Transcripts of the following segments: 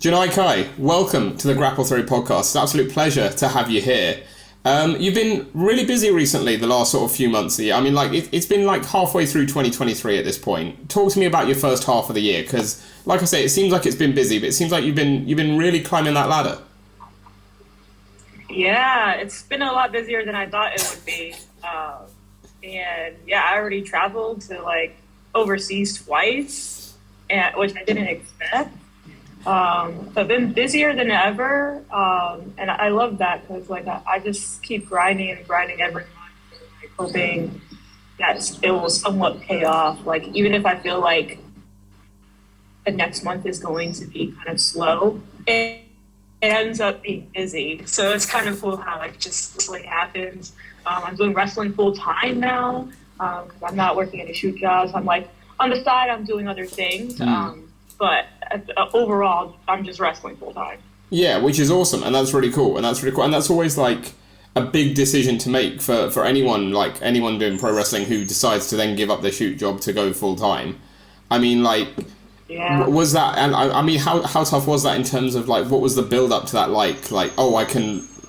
Janai Kai, welcome to the Grapple Theory podcast. It's an absolute pleasure to have you here. You've been really busy recently, the last sort of few months of the year. I mean, like, it's been like halfway through 2023 at this point. Talk to me about your first half of the year, because, like I say, it seems like it's been busy, but it seems like you've been really climbing that ladder. Yeah, it's been a lot busier than I thought it would be. And yeah, I already traveled to like overseas twice, which I didn't expect. So I've been busier than ever, and I love that because like I just keep grinding and grinding every month, like, hoping that it will somewhat pay off. Like even if I feel like the next month is going to be kind of slow, it ends up being busy. So it's kind of cool how like just like happens. I'm doing wrestling full time now because I'm not working any shoot jobs. I'm like on the side, I'm doing other things. But overall, I'm just wrestling full time. Yeah, which is awesome, and that's really cool, and that's always like a big decision to make for anyone, like anyone doing pro wrestling who decides to then give up their shoot job to go full time. I mean, like, yeah. Was that, and I mean, how tough was that in terms of like what was the build up to that? Like oh,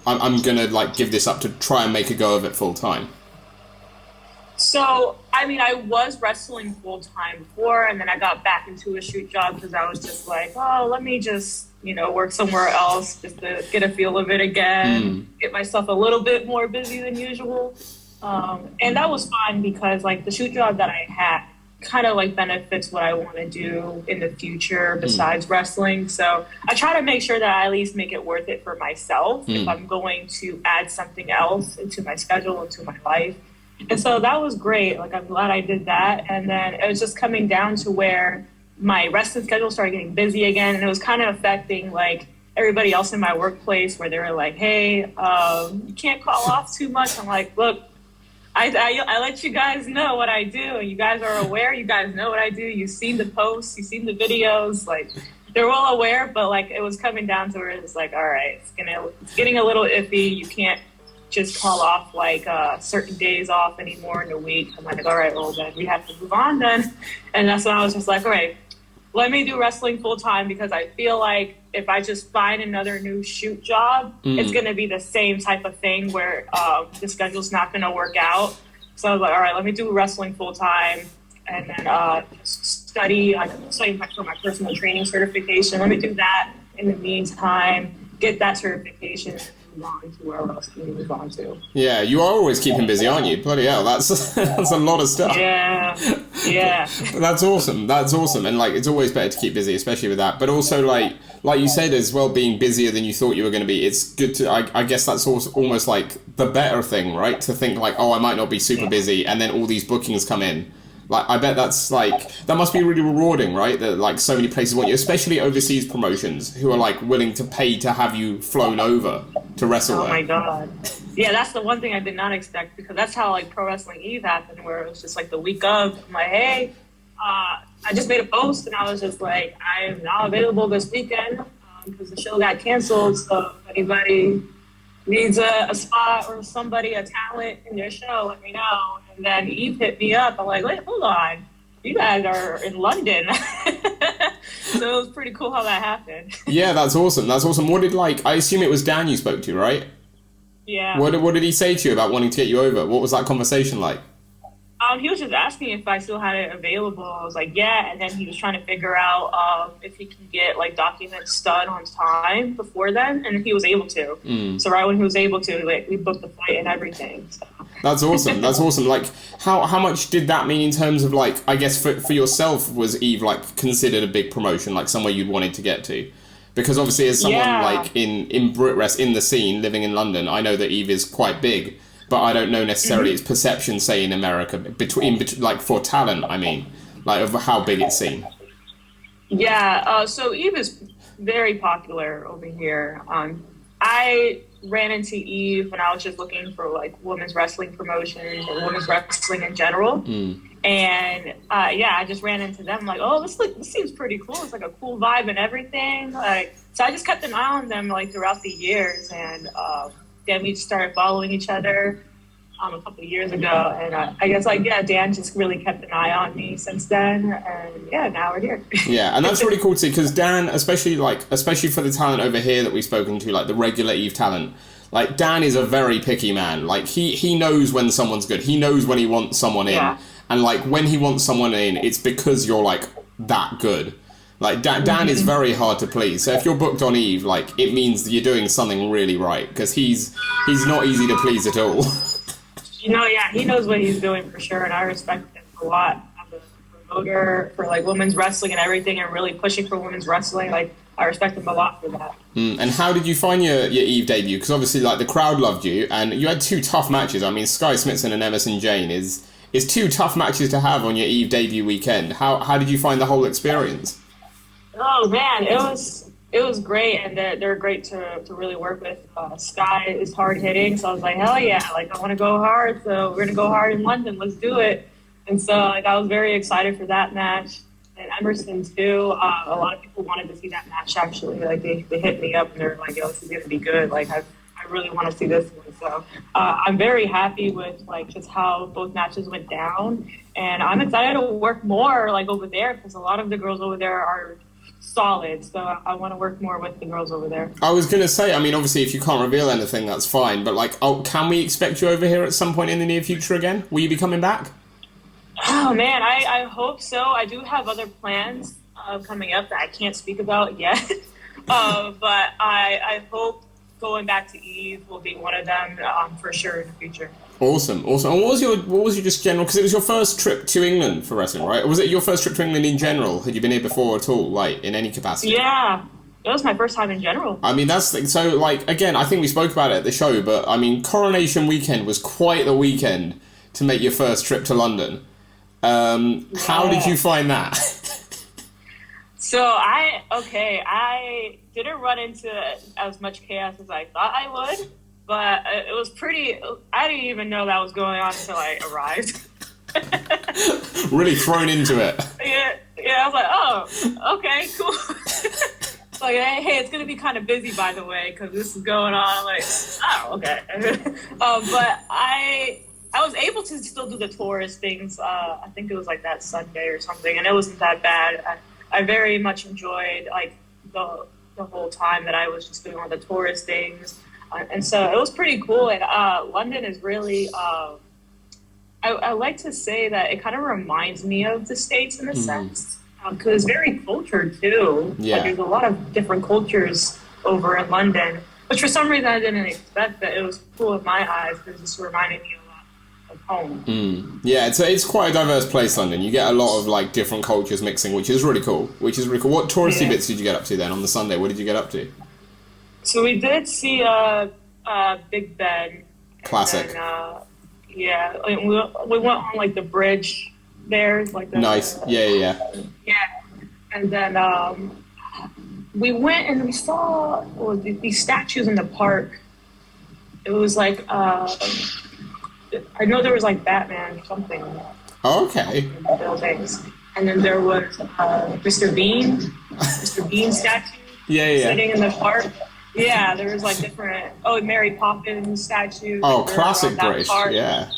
I'm gonna like give this up to try and make a go of it full time. So, I mean, I was wrestling full-time before, and then I got back into a shoot job because I was just like, oh, let me just, work somewhere else just to get a feel of it again, get myself a little bit more busy than usual. And that was fine because, like, the shoot job that I had kind of, like, benefits what I want to do in the future besides wrestling. So I try to make sure that I at least make it worth it for myself if I'm going to add something else into my schedule, into my life. And so that was great. Like, I'm glad I did that. And then it was just coming down to where my wrestling schedule started getting busy again. And it was kind of affecting, like, everybody else in my workplace where they were like, hey, you can't call off too much. I'm like, look, I let you guys know what I do. You guys are aware. You guys know what I do. You've seen the posts. You've seen the videos. Like, they're well aware. But, like, it was coming down to where it's like, all right, it's getting a little iffy. You can't just call off like certain days off anymore in a week. I'm like, all right, well then we have to move on then. And that's when I was just like, all right, let me do wrestling full time because I feel like if I just find another new shoot job, it's going to be the same type of thing where the schedule's not going to work out. So I was like, all right, let me do wrestling full time and then study. I'm studying for my personal training certification. Let me do that in the meantime, get that certification. On to where else can we move on to? Yeah, you are always keeping busy, aren't you? Bloody hell, that's a lot of stuff. Yeah. That's awesome, and like it's always better to keep busy, especially with that. But also, like you said as well, being busier than you thought you were going to be. It's good to. I guess that's also almost like the better thing, right? To think like, oh, I might not be super busy, and then all these bookings come in. Like, I bet that's like, that must be really rewarding, right? That like so many places want you, especially overseas promotions who are like willing to pay to have you flown over to wrestle there. Oh my God. Yeah, that's the one thing I did not expect because that's how like Pro Wrestling Eve happened where it was just like the week of, I'm like, hey, I just made a post and I was just like, I'm not available this weekend because the show got canceled. So if anybody needs a spot or somebody, a talent in their show, let me know. And then Eve hit me up. I'm like, wait, hold on. You guys are in London. So it was pretty cool how that happened. Yeah, that's awesome. What did I assume it was Dan you spoke to, right? Yeah. What did he say to you about wanting to get you over? What was that conversation like? He was just asking if I still had it available. I was like, yeah. And then he was trying to figure out if he can get like documents done on time before then. And he was able to. So right when he was able to, like, we booked the flight and everything. So. That's awesome. Like, how much did that mean in terms of like, I guess for yourself, was Eve like considered a big promotion, like somewhere you wanted to get to? Because obviously as someone like in Brit Rest, in the scene, living in London, I know that Eve is quite big. But I don't know necessarily its perception, say, in America, between like for talent, I mean, like of how big it's seen. Yeah, so Eve is very popular over here. I ran into Eve when I was just looking for like women's wrestling promotions or women's wrestling in general. And I just ran into them like, oh, this seems pretty cool. It's like a cool vibe and everything. Like, so I just kept an eye on them like throughout the years and. Then we started following each other. a couple of years ago, and I guess like yeah, Dan just really kept an eye on me since then, and yeah, now we're here. Yeah, and that's really cool to see because Dan, especially for the talent over here that we've spoken to, like the regular Eve talent, like Dan is a very picky man. Like he knows when someone's good. He knows when he wants someone in, and like when he wants someone in, it's because you're like that good. Like Dan is very hard to please. So if you're booked on Eve, like it means that you're doing something really right because he's not easy to please at all. Yeah, he knows what he's doing for sure, and I respect him a lot as a promoter for like women's wrestling and everything, and really pushing for women's wrestling. Like I respect him a lot for that. And how did you find your Eve debut? Because obviously, like the crowd loved you, and you had 2 tough matches. I mean, Sky Smithson and Emerson Jane is 2 tough matches to have on your Eve debut weekend. How did you find the whole experience? Oh man, it was great, and they're great to really work with. Sky is hard hitting, so I was like, hell yeah, like I want to go hard, so we're gonna go hard in London. Let's do it. And so like I was very excited for that match, and Emerson too. A lot of people wanted to see that match actually. Like they hit me up and they're like, yo, this is gonna be good. Like I really want to see this one. So I'm very happy with like just how both matches went down, and I'm excited to work more like over there because a lot of the girls over there are solid, so I want to work more with the girls over there. I was gonna say, I mean, obviously, if you can't reveal anything, that's fine. But like, can we expect you over here at some point in the near future again? Will you be coming back? Oh man, I hope so. I do have other plans coming up that I can't speak about yet, but I hope going back to Eve will be one of them for sure in the future. Awesome. And what was your just general? Because it was your first trip to England for wrestling, right? Or was it your first trip to England in general? Had you been here before at all, like in any capacity? Yeah, it was my first time in general. I mean, that's so. Like again, I think we spoke about it at the show, but I mean, Coronation Weekend was quite the weekend to make your first trip to London. How did you find that? So I didn't run into as much chaos as I thought I would. But it was pretty. I didn't even know that was going on until I arrived. Really thrown into it. Yeah. I was like, oh, okay, cool. It's like, hey, it's gonna be kind of busy, by the way, because this is going on. I'm like, oh, okay. But I was able to still do the tourist things. I think it was like that Sunday or something, and it wasn't that bad. I very much enjoyed like the whole time that I was just doing all the tourist things. And so it was pretty cool. And London is really, I like to say that it kind of reminds me of the States in a sense, because it's very cultured too. Yeah. Like, there's a lot of different cultures over in London, which for some reason I didn't expect, but it was cool in my eyes because it's reminding me a lot of home. Yeah, it's quite a diverse place, London. You get a lot of like different cultures mixing, which is really cool. What touristy bits did you get up to then on the Sunday? What did you get up to? So we did see Big Ben. Classic. Then, we went on like the bridge there. Like the, nice. Yeah. And then we went and we saw these statues in the park. It was like I know there was like Batman or something. Oh, okay. In the buildings. And then there was Mr. Bean statue. Sitting in the park. Yeah, there was like different. Mary Poppins statues. Oh, classic British. Yeah.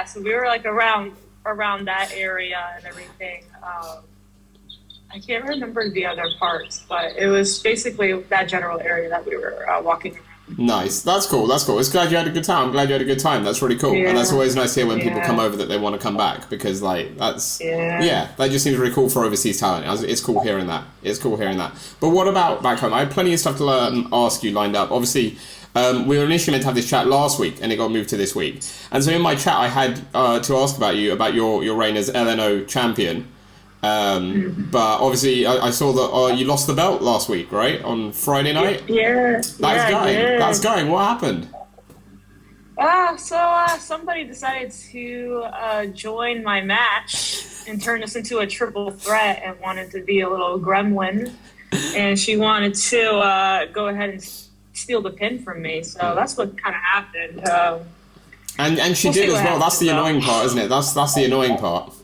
So we were like around that area and everything. I can't remember the other parts, but it was basically that general area that we were walking around. Nice. That's cool. It's glad you had a good time. I'm glad you had a good time. That's really cool. And that's always nice to hear when people come over that they want to come back because like that's that just seems really cool for overseas talent. It's cool hearing that. But what about back home? I had plenty of stuff to ask you lined up. Obviously, we were initially meant to have this chat last week and it got moved to this week. And so in my chat I had to ask about your reign as LNO champion. But obviously I saw that you lost the belt last week, right? On Friday night? Yeah. That's going. What happened? So somebody decided to join my match and turn this into a triple threat and wanted to be a little gremlin. And she wanted to go ahead and steal the pin from me. So that's what kind of happened. And she did as well. That's the annoying part, isn't it? That's the annoying part.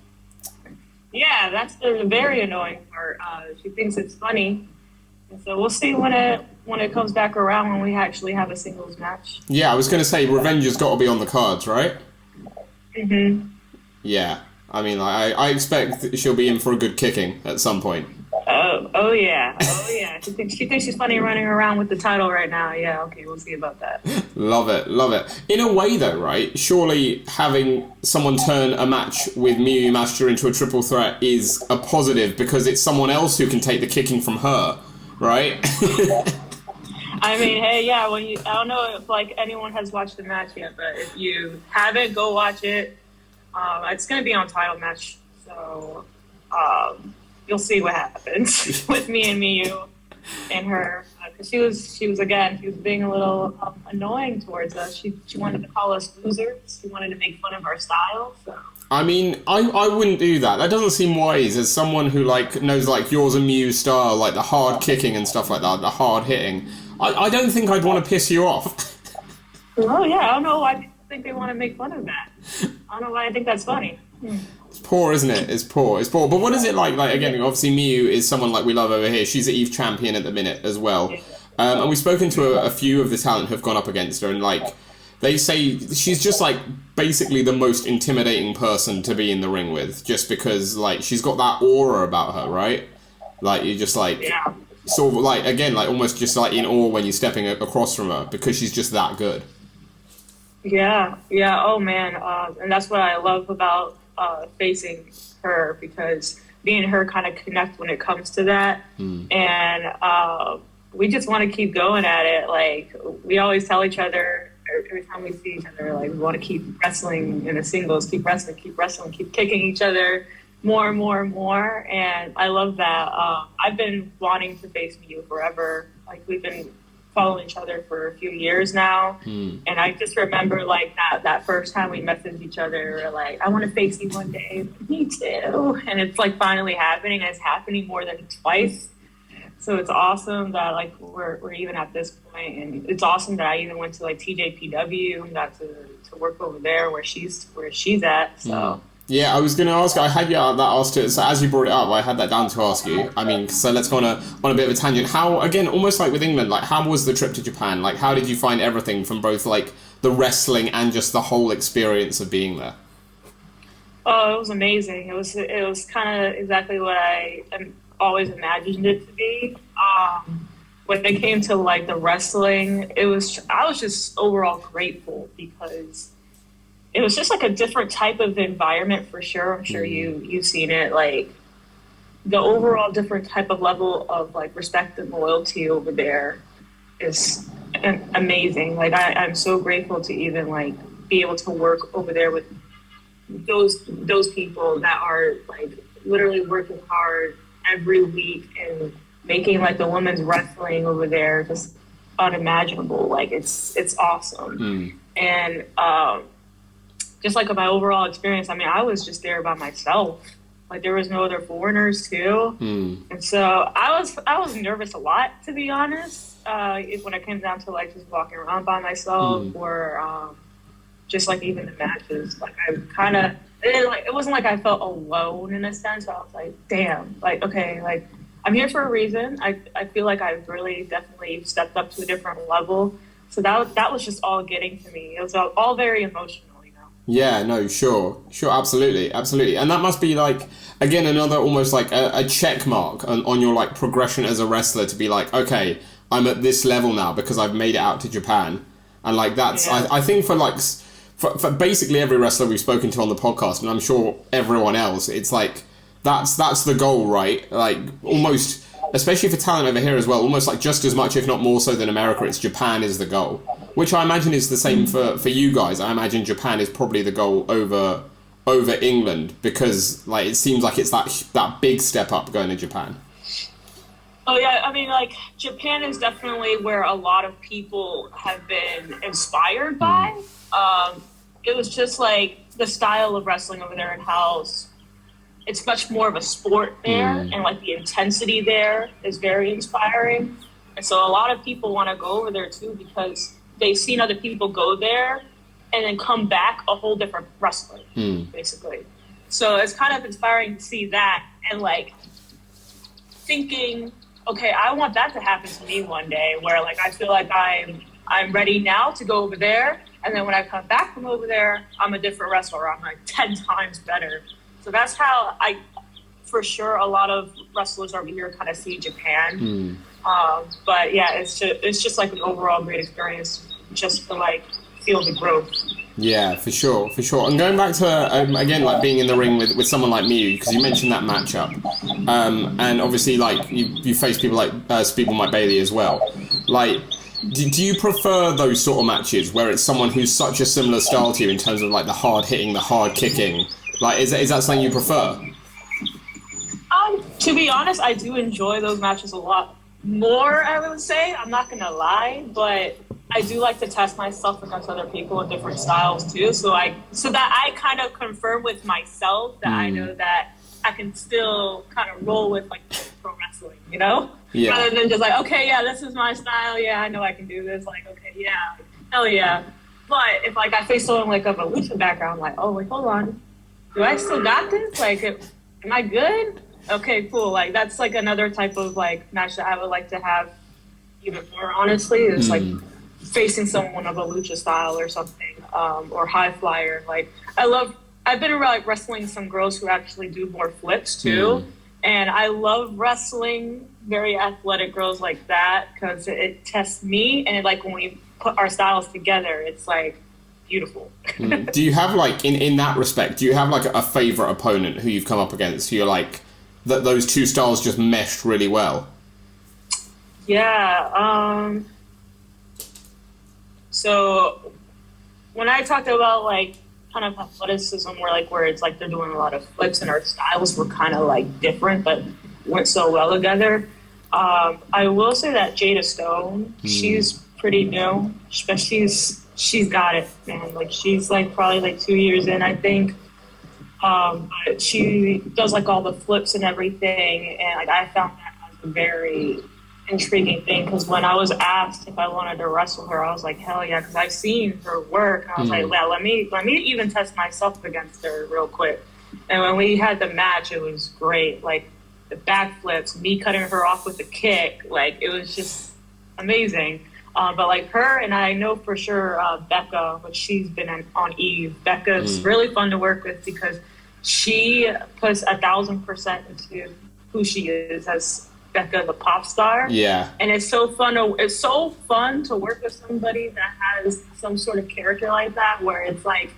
Yeah, that's the very annoying part. She thinks it's funny, And so we'll see when it comes back around when we actually have a singles match. Yeah, I was going to say Revenge has got to be on the cards, right? Mhm. Yeah. I mean, I expect she'll be in for a good kicking at some point. Oh yeah, oh yeah. She thinks she's funny running around with the title right now. Yeah, okay, we'll see about that. Love it, love it. In a way, though, right? Surely having someone turn a match with Miyu Yamashita into a triple threat is a positive because it's someone else who can take the kicking from her, right? I mean, hey, yeah. I don't know if like anyone has watched the match yet, but if you haven't, go watch it. It's gonna be on Title Match, so you'll see what happens with me and Miyu and her. Because she was being a little annoying towards us. She wanted to call us losers. She wanted to make fun of our style. So. I mean, I wouldn't do that. That doesn't seem wise as someone who like knows like yours and Miyu's style, like the hard kicking and stuff like that, the hard hitting. I don't think I'd want to piss you off. Oh yeah, I don't know why people think they want to make fun of that. I don't know why I think that's funny. It's poor, isn't it? It's poor. It's poor. But what is it like? Like again, obviously Miyu is someone like we love over here. She's an Eve champion at the minute as well, and we've spoken to a few of the talent who've gone up against her, and like they say she's just like basically the most intimidating person to be in the ring with, just because like she's got that aura about her, right? Like you just like. Yeah. Sort of like again, like almost just like in awe when you're stepping across from her because she's just that good. Yeah, yeah. Oh man, and that's what I love about facing her because me and her kind of connect when it comes to that, and we just want to keep going at it. Like we always tell each other every time we see each other, like we want to keep wrestling in the singles, keep wrestling, keep kicking each other. More and more and more, and I love that. I've been wanting to face Miyu forever. Like we've been following each other for a few years now, and I just remember like that first time we messaged each other, we were like, "I want to face you one day." Me too, and it's like finally happening. And it's happening more than twice, so it's awesome that like we're even at this point, and it's awesome that I even went to like TJPW and got to work over there where she's at. So. Yeah, I was going to ask. I had that asked it. So as you brought it up, I had that down to ask you. I mean, so let's go on a bit of a tangent. How again, almost like with England, like how was the trip to Japan? Like how did you find everything from both like the wrestling and just the whole experience of being there? Oh, it was amazing. It was kind of exactly what I always imagined it to be. When it came to like the wrestling, I was just overall grateful because. It was just like a different type of environment for sure. I'm sure you've seen it. Like the overall different type of level of like respect and loyalty over there is amazing. Like I'm so grateful to even like be able to work over there with those people that are like literally working hard every week and making like the women's wrestling over there just unimaginable. Like it's awesome. And just like my overall experience, I mean, I was just there by myself. Like there was no other foreigners too, and so I was nervous a lot, to be honest. When it came down to like just walking around by myself, or just like even the matches, like I kind of it wasn't like I felt alone in a sense. I was like, damn, like okay, like I'm here for a reason. I feel like I've really definitely stepped up to a different level. So that was just all getting to me. It was all very emotional. Yeah, no, sure, absolutely. And that must be like, again, another almost like a check mark on your like progression as a wrestler to be like, okay, I'm at this level now because I've made it out to Japan. And like that's, I think for like, for basically every wrestler we've spoken to on the podcast, and I'm sure everyone else, it's like, that's the goal, right? Like almost, especially for talent over here as well, almost like just as much, if not more so than America, it's Japan is the goal. Which I imagine is the same for you guys. I imagine Japan is probably the goal over England because like it seems like it's that big step up going to Japan. Oh yeah, I mean like Japan is definitely where a lot of people have been inspired by. It was just like the style of wrestling over there and how it's much more of a sport there, and like the intensity there is very inspiring. And so a lot of people want to go over there too because they've seen other people go there and then come back a whole different wrestler, basically. So it's kind of inspiring to see that and like thinking okay, I want that to happen to me one day, where like I feel like I'm ready now to go over there, and then when I come back from over there, I'm a different wrestler. I'm like 10 times better. So that's how for sure, a lot of wrestlers over here kind of see Japan. But yeah, it's just like an overall great experience, just to like feel the growth. Yeah, for sure. And going back to again, like being in the ring with someone like Miyu, because you mentioned that matchup, and obviously like you face people like Bailey as well. Like, do you prefer those sort of matches where it's someone who's such a similar style to you in terms of like the hard hitting, the hard kicking? Like, is that something you prefer? To be honest, I do enjoy those matches a lot more, I would say. I'm not gonna lie, but I do like to test myself against other people in different styles too. So that I kind of confirm with myself that I know that I can still kind of roll with like pro wrestling, you know? Yeah. Rather than just like, okay, yeah, this is my style. Yeah, I know I can do this. Like, okay, yeah, hell yeah. But if like I face someone like of a lucha background, like, oh, wait, hold on, do I still got this? Like, am I good? Okay, cool. Like that's like another type of like match that I would like to have even more. Honestly, is like facing someone of a lucha style or something, or high flyer. Like I've been like wrestling some girls who actually do more flips too, and I love wrestling very athletic girls like that because it tests me, and like when we put our styles together, it's like beautiful. Do you have like in that respect? Do you have like a favorite opponent who you've come up against who you're like that those two styles just meshed really well? Yeah. So when I talked about like kind of athleticism, where it's like they're doing a lot of flips and our styles were kind of like different, but went so well together. I will say that Jada Stone, she's pretty new, but she's got it, man. Like she's like probably like 2 years in, I think. But she does like all the flips and everything, and like I found that as a very intriguing thing because when I was asked if I wanted to wrestle her, I was like, hell yeah, because I've seen her work, and I was like, well, let me even test myself against her real quick. And when we had the match, it was great. Like the backflips, me cutting her off with a kick, like it was just amazing. But like her, and I know for sure Becca, which she's been on Eve. Becca's really fun to work with because she puts 1,000% into who she is as Becca, the pop star. Yeah. And it's so fun to work with somebody that has some sort of character like that, where it's like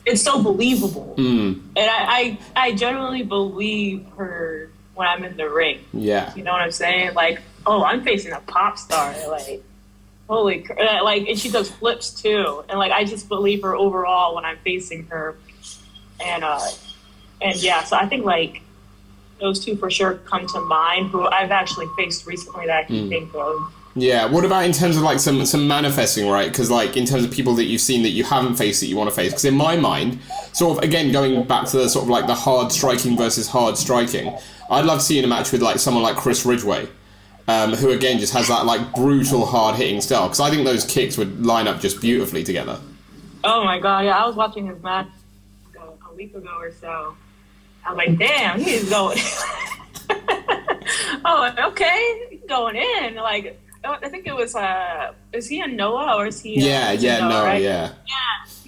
it's so believable. And I generally believe her when I'm in the ring. Yeah. You know what I'm saying? Like, oh, I'm facing a pop star. Like, holy, like, and she does flips too. And like, I just believe her overall when I'm facing her. And yeah, so I think like those two for sure come to mind, who I've actually faced recently that I can think of. Yeah, what about in terms of like some manifesting, right? Because like in terms of people that you've seen that you haven't faced that you want to face, because in my mind, sort of again going back to the sort of like the hard striking versus hard striking, I'd love to see in a match with like someone like Chris Ridgeway, who again just has that like brutal hard hitting style, because I think those kicks would line up just beautifully together. Oh my god, yeah, I was watching his match a week ago or so. I was like, damn, he's going. Oh, okay, he's going in. Like, I think it was, is he in Noah or is he? Yeah, Noah, right? Yeah.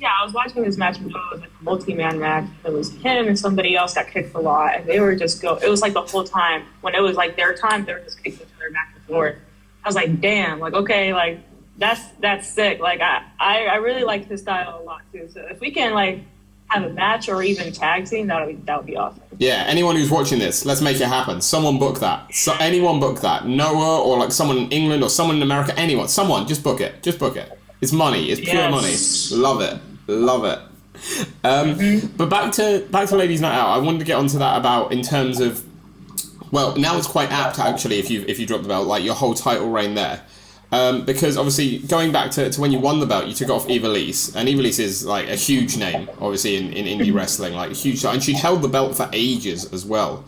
I was watching this match with Noah. It was like a multi-man match. It was him and somebody else got kicked a lot, and they were just it was like the whole time. When it was like their time, they were just kicking each other back and forth. I was like, damn, like, okay, like, that's sick. Like, I really like his style a lot, too. So if we can, like, have a match or even tag team, that would be awesome. Yeah, anyone who's watching this, let's make it happen. Someone book that. So anyone book that. Noah or like someone in England or someone in America, anyone. Someone, just book it. Just book it. It's money. It's pure money. Love it. Love it. But back to Ladies Night Out, I wanted to get onto that about in terms of, well, now it's quite apt actually if you drop the belt, like your whole title reign there. Because obviously going back to when you won the belt, you took off Ivelisse, and Ivelisse is like a huge name, obviously in indie wrestling, like a huge, and she'd held the belt for ages as well.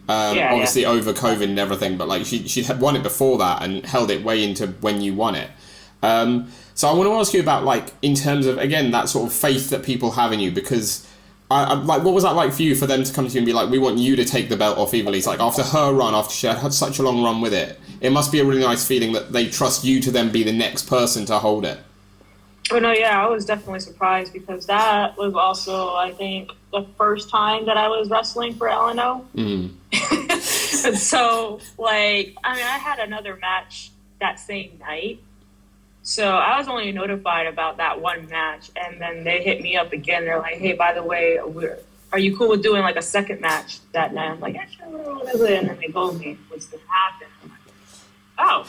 Obviously over COVID and everything, but like she had won it before that and held it way into when you won it. So I want to ask you about like in terms of again that sort of faith that people have in you, because like, what was that like for you, for them to come to you and be like, we want you to take the belt off Ivelisse? Like, after her run, after she had such a long run with it, it must be a really nice feeling that they trust you to then be the next person to hold it. Oh, no, yeah, I was definitely surprised because that was also, I think, the first time that I was wrestling for LNO. And so, like, I mean, I had another match that same night. So I was only notified about that one match. And then they hit me up again. They're like, hey, by the way, are you cool with doing, like, a second match that night? I'm like, yeah, sure, what is it? And then they told me what's going to happen. I'm like, oh.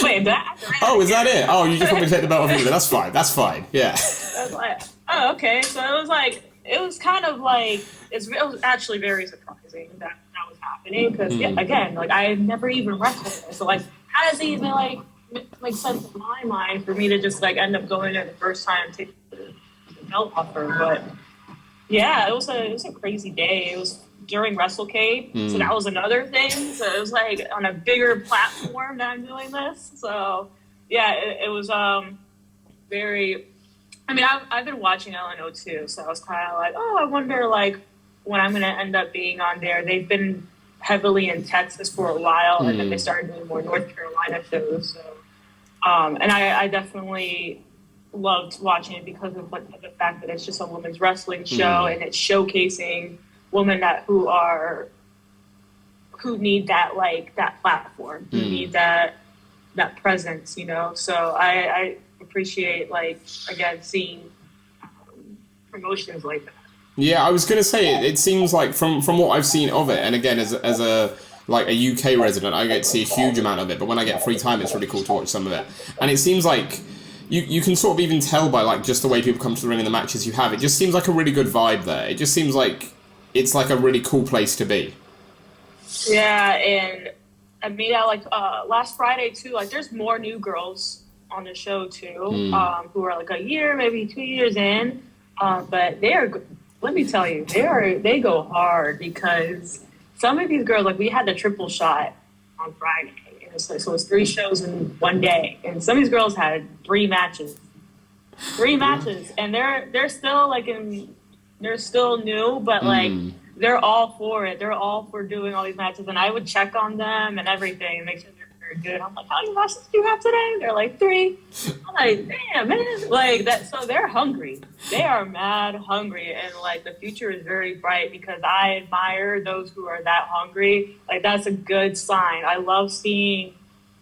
Wait, that? Oh, is that it? Oh, you just want me to take the belt off you? That's fine, yeah. I was like, oh, okay. So it was kind of like, it was actually very surprising that was happening. Because, again, like, I had never even wrestled there. So, like, how does it even, like, make sense in my mind for me to just, like, end up going there the first time and take the belt off her? But, yeah, it was a crazy day. It was during WrestleCade, so that was another thing. So it was like on a bigger platform that I'm doing this. So yeah, it was very. I mean, I've been watching LNO too, so I was kind of like, oh, I wonder like when I'm gonna end up being on there. They've been heavily in Texas for a while, and then they started doing more North Carolina shows. So, and I definitely loved watching it because of like the fact that it's just a women's wrestling show and it's showcasing women who need that, like, that platform, who need that presence, you know. So I appreciate, like, again, seeing promotions like that. Yeah, I was gonna say it seems like from what I've seen of it, and again as a like a UK resident, I get to see a huge amount of it, but when I get free time it's really cool to watch some of it. And it seems like you can sort of even tell by like just the way people come to the ring and the matches you have. It just seems like a really good vibe there. It just seems like it's like a really cool place to be. Yeah, and I mean, like last Friday too. Like, there's more new girls on the show too, who are like a year, maybe 2 years in. But they are. Let me tell you, they go hard because some of these girls, like, we had the triple shot on Friday, and so it was 3 shows in one day, and some of these girls had 3 matches, and they're still like they're still new, but like they're all for it. They're all for doing all these matches, and I would check on them and everything and make sure they're good. I'm like, how many matches do you have today? They're like 3. I'm like, damn, man, like that. So they're hungry. They are mad hungry, and like the future is very bright because I admire those who are that hungry. Like, that's a good sign. I love seeing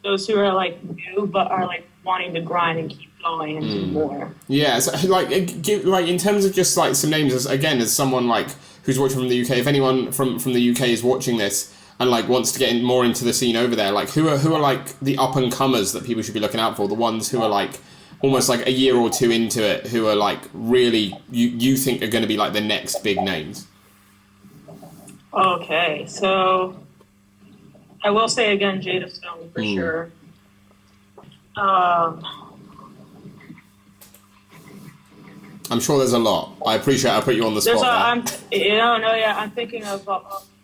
those who are like new but are like wanting to grind and keep going and do more. Yeah, so like in terms of just like some names, as someone like who's watching from the UK, if anyone from the UK is watching this and like wants to get more into the scene over there, like who are like the up and comers that people should be looking out for, the ones who are like almost like a year or 2 into it, who are like really you think are going to be like the next big names? Okay, so I will say again, Jada Stone for sure. I'm sure there's a lot. I appreciate I put you on the spot I'm thinking of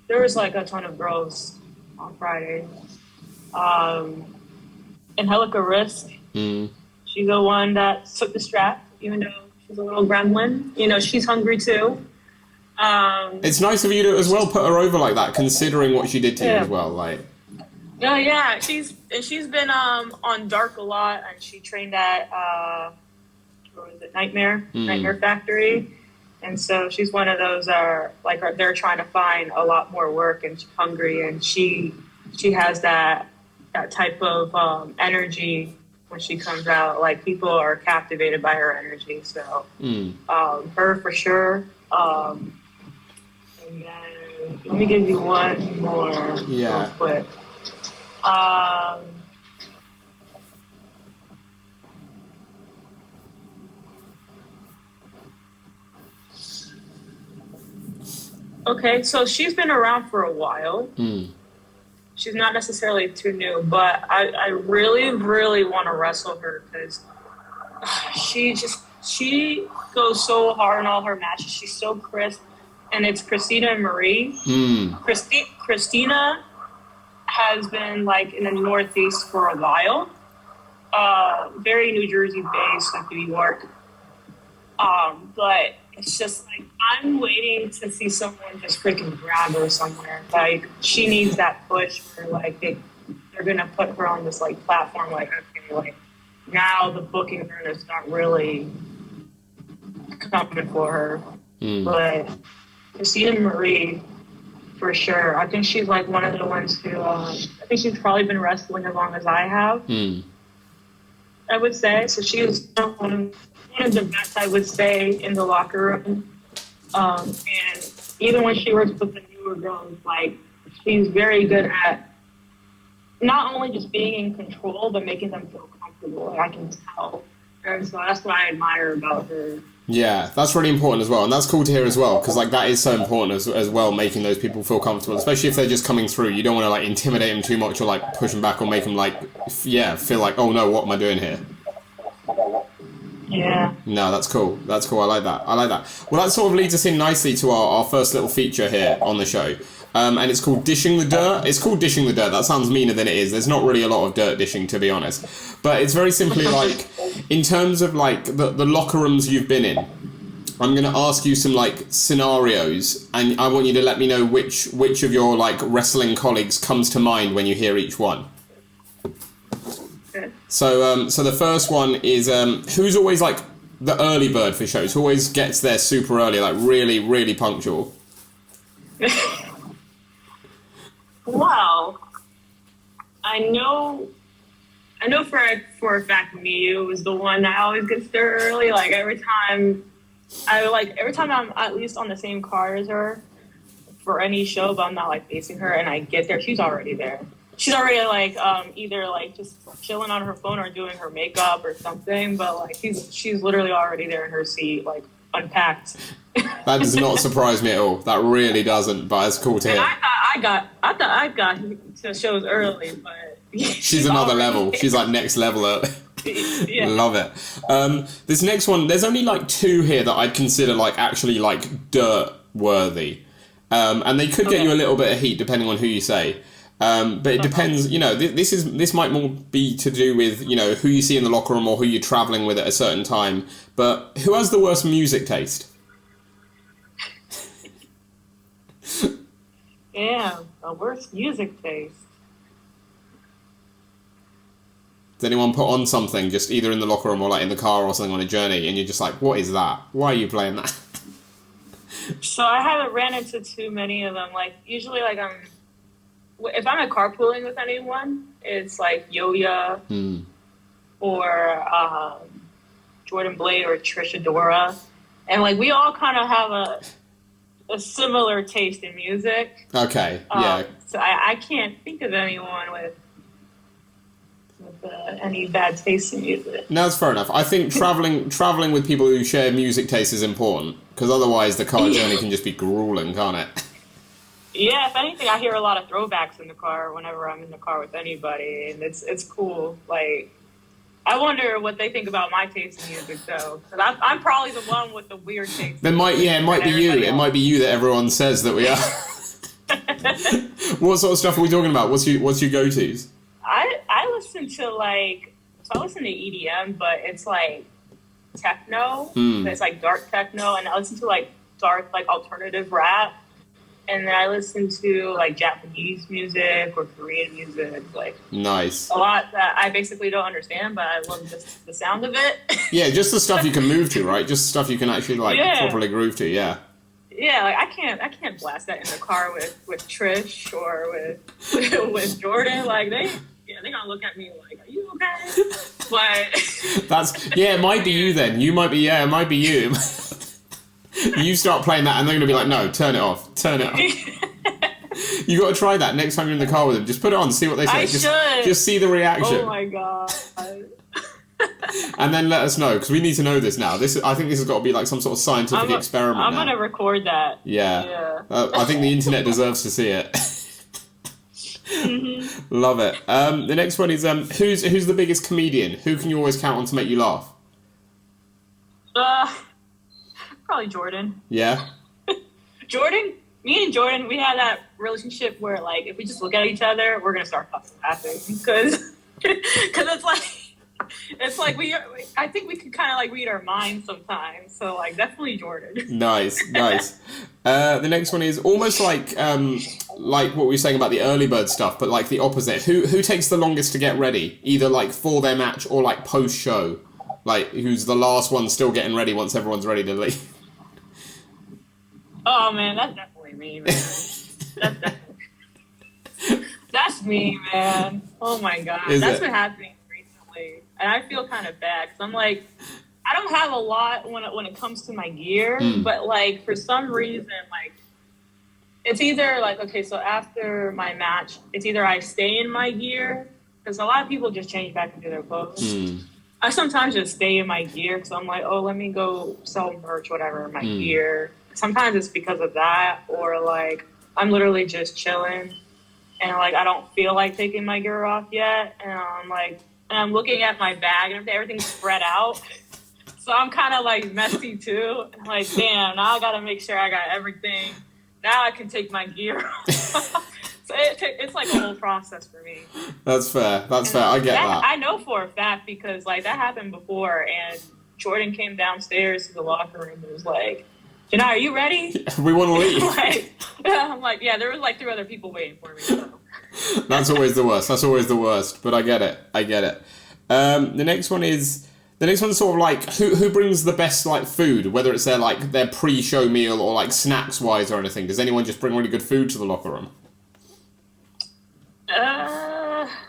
there was like a ton of girls on Friday. Angelica Risk, she's the one that took the strap, even though she's a little gremlin. You know, she's hungry too. It's nice of you to as well put her over like that, considering what she did to you as well. Like, yeah, she's been on Dark a lot, and she trained at what was it, Nightmare Factory, and so she's one of those they're trying to find a lot more work, and she's hungry, and she has that type of energy when she comes out. Like, people are captivated by her energy, so her for sure. And then let me give you one more real quick. Okay, so she's been around for a while. She's not necessarily too new, but I really, really want to wrestle her because she goes so hard in all her matches. She's so crisp, and it's Christina and Marie. Christina has been like in the Northeast for a while, very New Jersey based, like New York. But it's just like I'm waiting to see someone just freaking grab her somewhere. Like she needs that push where like they're gonna put her on this like platform. Like okay, like now the bookings are gonna start really coming for her. But Christina Marie, for sure. I think she's like one of the ones who I think she's probably been wrestling as long as I have. I would say so. She was one of the best, I would say, in the locker room. And even when she works with the newer girls, like she's very good at not only just being in control, but making them feel comfortable. I can tell, and so that's what I admire about her. Yeah, that's really important as well, and that's cool to hear as well, because like that is so important as well, making those people feel comfortable, especially if they're just coming through. You don't want to like intimidate them too much or like push them back or make them like feel like, oh no, what am I doing here? Yeah. No, that's cool. That's cool. I like that. Well, that sort of leads us in nicely to our first little feature here on the show. And it's called Dishing the Dirt. It's called Dishing the Dirt. That sounds meaner than it is. There's not really a lot of dirt dishing, to be honest. But it's very simply like, in terms of like the locker rooms you've been in, I'm going to ask you some like scenarios, and I want you to let me know which of your like wrestling colleagues comes to mind when you hear each one. So the first one is who's always like the early bird for shows, who always gets there super early, like really, really punctual. Well, I know for a fact Miyu is the one that always gets there early. Like every time I'm at least on the same car as her for any show, but I'm not like facing her, and I get there, she's already there. She's already like either like just chilling on her phone or doing her makeup or something, but like she's literally already there in her seat, like unpacked. That does not surprise me at all. That really doesn't, but it's cool to hear. I thought I got to shows early, but she's another level. She's like next level. Yeah. Love it. This next one, there's only like two here that I'd consider like actually like dirt worthy, and they could get you a little bit of heat depending on who you say. But it depends, you know, this might more be to do with, you know, who you see in the locker room or who you're travelling with at a certain time. But who has the worst music taste? Yeah, the worst music taste. Does anyone put on something just either in the locker room or like in the car or something on a journey and you're just like, what is that? Why are you playing that? So I haven't ran into too many of them. Like usually like if I'm at carpooling with anyone, it's like Yoya or Jordan Blade or Trisha Dora. And like we all kind of have a similar taste in music. Okay, yeah. So I can't think of anyone with any bad taste in music. No, that's fair enough. I think traveling with people who share music taste is important, because otherwise the car journey can just be grueling, can't it? Yeah, if anything, I hear a lot of throwbacks in the car whenever I'm in the car with anybody, and it's cool. Like, I wonder what they think about my taste in music, though. Because I'm probably the one with the weird taste. It might be you. It might be you that everyone says that we are. What sort of stuff are we talking about? What's your go-tos? I listen to I listen to EDM, but it's like techno. It's like dark techno, and I listen to like dark like alternative rap. And then I listen to like Japanese music or Korean music, like nice. A lot that I basically don't understand, but I love just the sound of it. Yeah, just the stuff you can move to, right? Just stuff you can actually like properly groove to. Yeah. Yeah, like I can't blast that in the car with Trish or with Jordan. Like they gonna look at me like, "Are you okay?" But it might be you then. You might be it might be you. You start playing that and they're going to be like, no, turn it off. You got to try that next time you're in the car with them. Just put it on, see what they say. Just see the reaction. Oh my God. And then let us know, because we need to know this now. I think this has got to be like some sort of scientific experiment. I'm going to record that. Yeah. I think the internet deserves to see it. Love it. The next one is who's the biggest comedian? Who can you always count on to make you laugh? Probably Jordan. Yeah? Me and Jordan, we had that relationship where, like, if we just look at each other, we're going to start fucking laughing. Because it's like, It's like I think we can kind of like read our minds sometimes. So like definitely Jordan. Nice. The next one is almost like what we were saying about the early bird stuff, but like the opposite. Who takes the longest to get ready, either like for their match or like post show? Like who's the last one still getting ready once everyone's ready to leave? Oh man, that's definitely me, man. That's me, man. Oh my god, that's been happening recently, and I feel kind of bad because I'm like, I don't have a lot when it comes to my gear, but like for some reason, like it's either like okay, so after my match, it's either I stay in my gear because a lot of people just change back into their clothes. I sometimes just stay in my gear because I'm like, oh, let me go sell merch, whatever, in my gear. Sometimes it's because of that, or like I'm literally just chilling and like I don't feel like taking my gear off yet, and I'm looking at my bag and everything's spread out, so I'm kind of like messy too. I'm like, damn, now I gotta make sure I got everything. Now I can take my gear off. So it's like a whole process for me. That's fair. I get that. I know for a fact because like that happened before, and Jordan came downstairs to the locker room and was like, Janai, are you ready? We want to leave. I'm like, yeah, there was like 3 other people waiting for me. So. That's always the worst. But I get it. The next one is sort of like who brings the best like food, whether it's their pre-show meal or like snacks wise or anything. Does anyone just bring really good food to the locker room?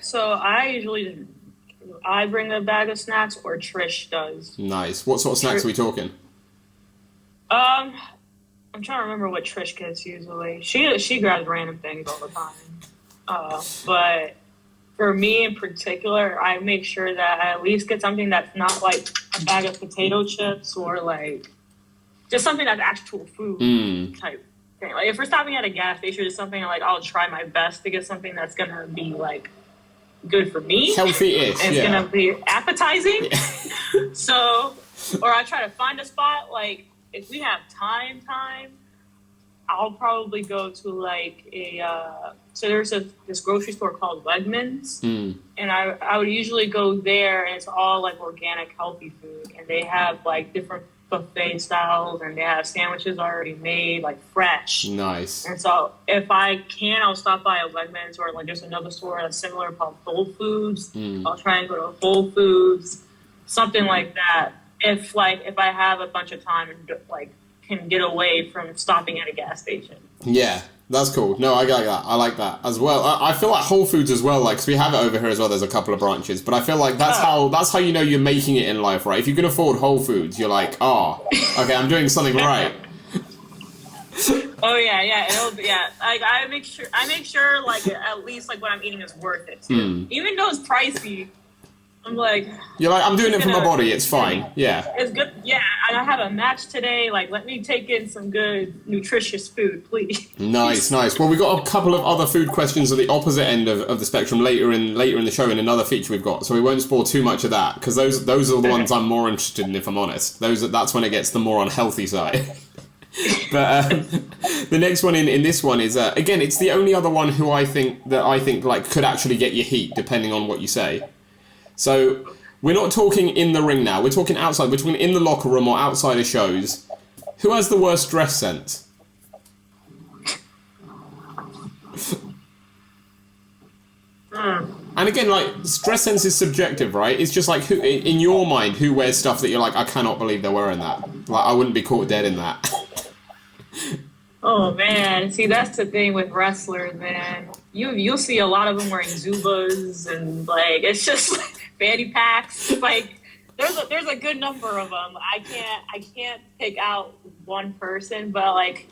So I bring a bag of snacks, or Trish does. Nice. What sort of snacks are we talking? I'm trying to remember what Trish gets usually. She grabs random things all the time. But for me in particular, I make sure that I at least get something that's not like a bag of potato chips or like just something that's actual food type thing. Like if we're stopping at a gas station or something, like I'll try my best to get something that's gonna be like good for me, healthy-ish, and it's gonna be appetizing. Yeah. So, or I try to find a spot like. If we have time, I'll probably go to like so there's this grocery store called Wegmans, and I would usually go there, and it's all like organic, healthy food, and they have like different buffet styles, and they have sandwiches already made, like fresh. Nice. And so if I can, I'll stop by a Wegmans or like there's another store that's similar called Whole Foods. I'll try and go to Whole Foods, something like that. If I have a bunch of time and like can get away from stopping at a gas station. Yeah, that's cool. No, I like that. I like that as well. I feel like Whole Foods as well, like, 'cause we have it over here as well. There's a couple of branches, but I feel like that's how you know you're making it in life, right? If you can afford Whole Foods, you're like, okay, I'm doing something right. Oh yeah. Like I make sure like at least like what I'm eating is worth it too. Even though it's pricey. I'm like... You're like, I'm doing it for my body, it's fine. Yeah. It's good. Yeah, and I have a match today. Like, let me take in some good, nutritious food, please. Nice. Well, we got a couple of other food questions at the opposite end of the spectrum later in the show in another feature we've got, so we won't spoil too much of that, because those are the ones I'm more interested in, if I'm honest. That's when it gets the more unhealthy side. But the next one in this one is, again, it's the only other one who I think like could actually get you heat, depending on what you say. So, we're not talking in the ring now, we're talking outside, we're talking in the locker room or outside of shows. Who has the worst dress sense? And again, like, dress sense is subjective, right? It's just like, who, in your mind, who wears stuff that you're like, I cannot believe they're wearing that. Like, I wouldn't be caught dead in that. Oh man, see that's the thing with wrestlers, man. You'll see a lot of them wearing Zubas and like it's just like fanny packs. Like there's a good number of them. I can't pick out one person, but like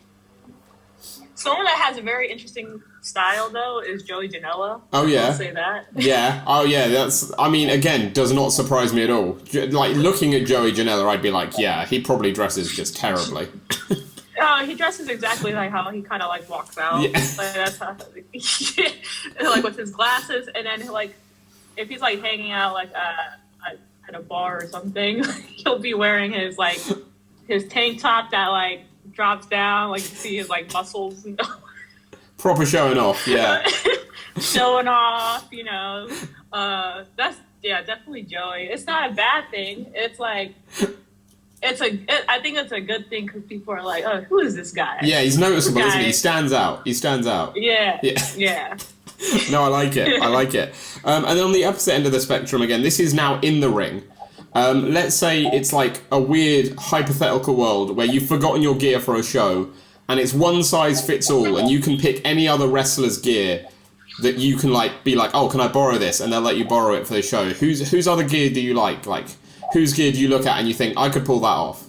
someone that has a very interesting style though is Joey Janela. Oh yeah, I'll say that. Yeah. Oh yeah. That's. I mean, again, does not surprise me at all. Like looking at Joey Janela, I'd be like, yeah, he probably dresses just terribly. He dresses exactly like how he kind of like walks out. Yeah. Like that's how, like with his glasses, and then like if he's like hanging out like at a bar or something, he'll be wearing his tank top that like drops down, like you see his like muscles. Proper showing off, yeah. Showing off, you know. yeah, definitely Joey. It's not a bad thing. It's like I think it's a good thing because people are like, oh, who is this guy? Yeah, he's noticeable, isn't he? He stands out. He stands out. Yeah. Yeah. Yeah. No, I like it. I like it. And then on the opposite end of the spectrum, again, this is now in the ring. Let's say it's like a weird hypothetical world where you've forgotten your gear for a show, and it's one size fits all, and you can pick any other wrestler's gear that you can like be like, oh, can I borrow this? And they'll let you borrow it for the show. Whose other gear do you like? Like, whose gear do you look at and you think I could pull that off?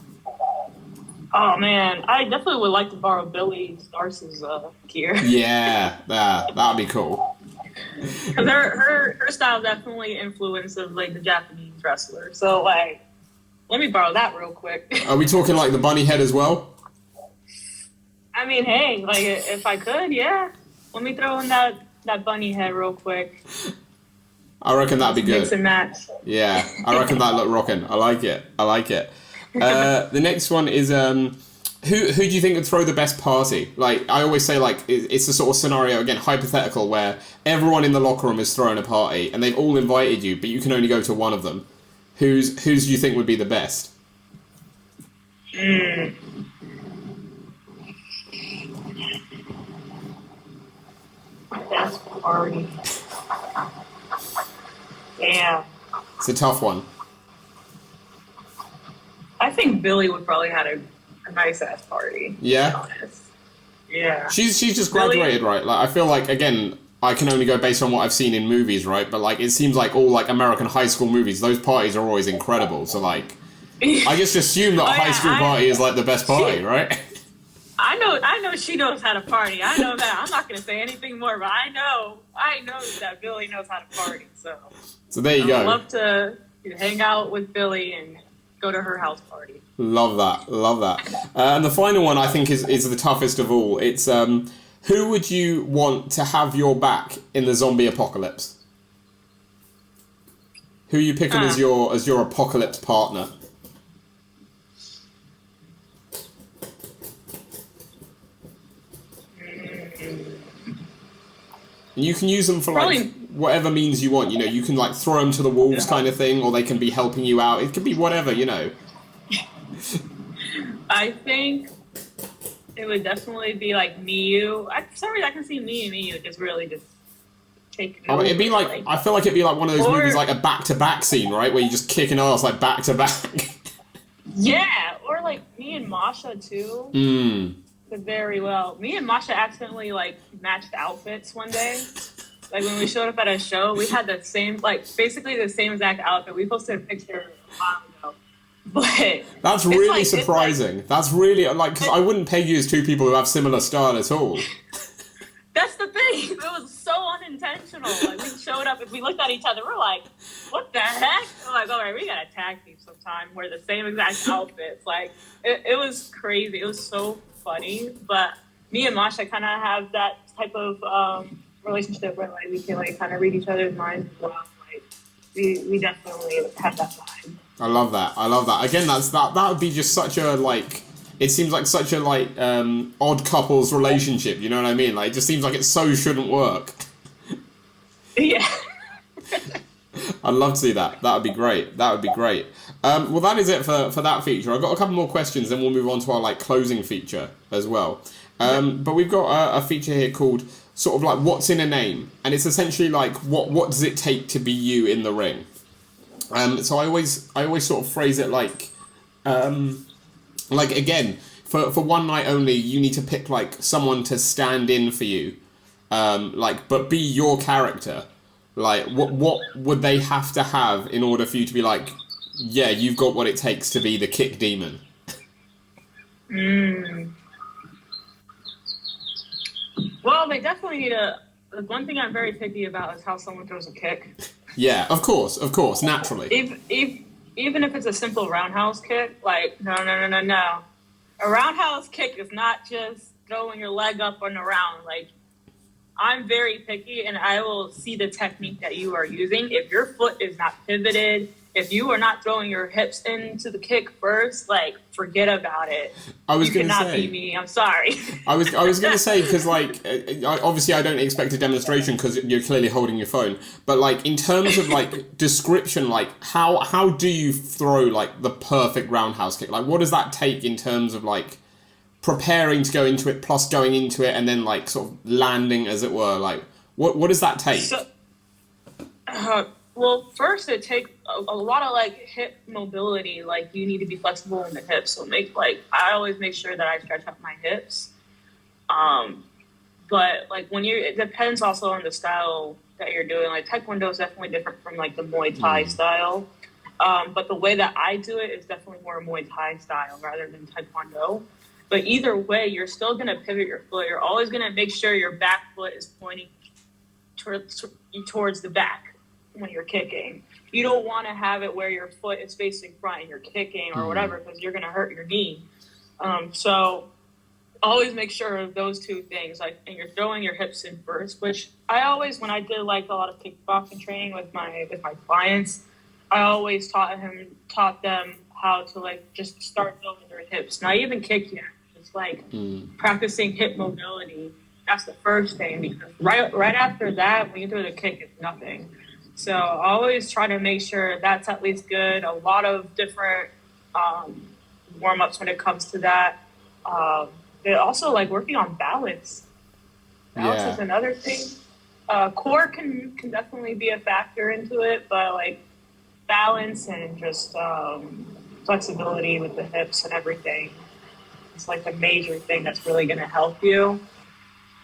Oh man, I definitely would like to borrow Billy Starce's gear. Yeah, that'd be cool. Because her style definitely influenced of like the Japanese wrestler. So like, let me borrow that real quick. Are we talking like the bunny head as well? I mean, hey, like if I could, yeah. Let me throw in that bunny head real quick. I reckon that'd be good. Mix and match. Yeah, I reckon that'd look rocking. I like it. The next one is who do you think would throw the best party? Like I always say, like it's the sort of scenario again hypothetical where everyone in the locker room is throwing a party and they've all invited you, but you can only go to one of them. Who's do you think would be the best? Best party. Damn. It's a tough one. I think Billy would probably had a nice ass party. Yeah. To be honest. Yeah. She's just graduated, right? Like I feel like again, I can only go based on what I've seen in movies, right? But like it seems like all like American high school movies, those parties are always incredible. So like, I just assume that a high school party is like the best party, right? I know she knows how to party. I know that. I'm not gonna say anything more, but I know that Billy knows how to party. So there you go. I'd love to hang out with Billy and go to her house party. Love that. And the final one I think is the toughest of all. It's who would you want to have your back in the zombie apocalypse? Who are you picking as your apocalypse partner? And you can use them for like whatever means you want. You know, you can like throw them to the wolves kind of thing, or they can be helping you out. It could be whatever, you know. I think it would definitely be like Miyu. For some reason, I can see Miyu just really just taking it over. It'd be like I feel like it'd be like one of those movies, like a back-to-back scene, right, where you're just kicking ass like back-to-back. Yeah, or like me and Masha too. Very well. Me and Masha accidentally like matched outfits one day. Like when we showed up at a show, we had the same, like basically the same exact outfit. We posted a picture a while ago. But that's really surprising. That's really like because I wouldn't peg you as two people who have similar style at all. That's the thing. It was so unintentional. Like we showed up, if we looked at each other, we're like, "What the heck?" We're like, "All right, we gotta tag team sometime. Wear the same exact outfits." Like it was crazy. It was so funny. But me and Masha kind of have that type of relationship where like we can like kind of read each other's minds as well. Like we definitely have that vibe. I love that. Again, that would be just such a like. It seems like such a like odd couples relationship. You know what I mean? Like it just seems like it so shouldn't work. Yeah. I'd love to see that. That would be great. Well, that is it for that feature. I've got a couple more questions, then we'll move on to our like closing feature as well. But we've got a feature here called sort of like what's in a name, and it's essentially like what does it take to be you in the ring. So I always sort of phrase it like again for one night only you need to pick like someone to stand in for you, but be your character. Like what would they have to have in order for you to be like, yeah, you've got what it takes to be the kick demon? Well, they definitely need one thing I'm very picky about is how someone throws a kick. Yeah, of course, naturally. Even if it's a simple roundhouse kick, like, no. A roundhouse kick is not just throwing your leg up and around. Like, I'm very picky, and I will see the technique that you are using. If your foot is not pivoted, if you are not throwing your hips into the kick first, like, forget about it. You cannot beat me. I'm sorry. I was going to say, because, like, obviously I don't expect a demonstration because you're clearly holding your phone. But, like, in terms of, like, description, like, how do you throw, like, the perfect roundhouse kick? Like, what does that take in terms of, like, preparing to go into it plus going into it and then, like, sort of landing, as it were? Like, what does that take? Well, first it takes a lot of, like, hip mobility. Like, you need to be flexible in the hips. So I always make sure that I stretch out my hips. But, like, it depends also on the style that you're doing. Like, Taekwondo is definitely different from, like, the Muay Thai style. But the way that I do it is definitely more Muay Thai style rather than Taekwondo. But either way, you're still going to pivot your foot. You're always going to make sure your back foot is pointing towards the back when you're kicking. You don't want to have it where your foot is facing front and you're kicking or whatever, because you're going to hurt your knee. So always make sure of those two things, like, and you're throwing your hips in first, which I always, when I did, like, a lot of kickboxing training with my clients, I always taught them how to, like, just start throwing their hips, not even kick yet. It's like practicing hip mobility. That's the first thing, because right after that, when you throw the kick, it's nothing. So I always try to make sure that's at least good. A lot of different warm-ups when it comes to that. They're also, like, working on balance. Balance is another thing. Core can definitely be a factor into it, but, like, balance and just flexibility with the hips and everything, it's, like, the major thing that's really going to help you.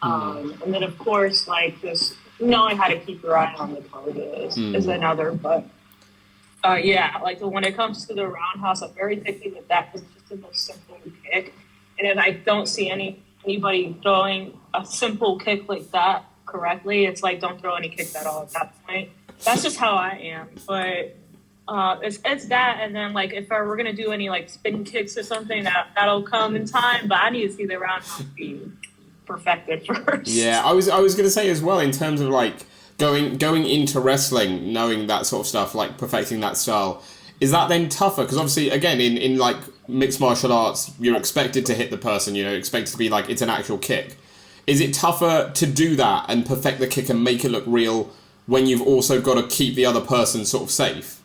And then, of course, like, this knowing how to keep your eye on the target is another. But like, when it comes to the roundhouse, I'm very picky with that because it's just the most simple kick. And if I don't see anybody throwing a simple kick like that correctly, it's like, don't throw any kicks at all at that point. That's just how I am. But it's that, and then, like, if we're gonna do any, like, spin kicks or something, that'll come in time. But I need to see the roundhouse be perfected first. Yeah, I was gonna say as well, in terms of, like, going into wrestling, knowing that sort of stuff, like perfecting that style, is that then tougher? Because obviously, again, in like mixed martial arts, you're expected to hit the person, expected to be like, it's an actual kick. Is it tougher to do that and perfect the kick and make it look real when you've also got to keep the other person sort of safe?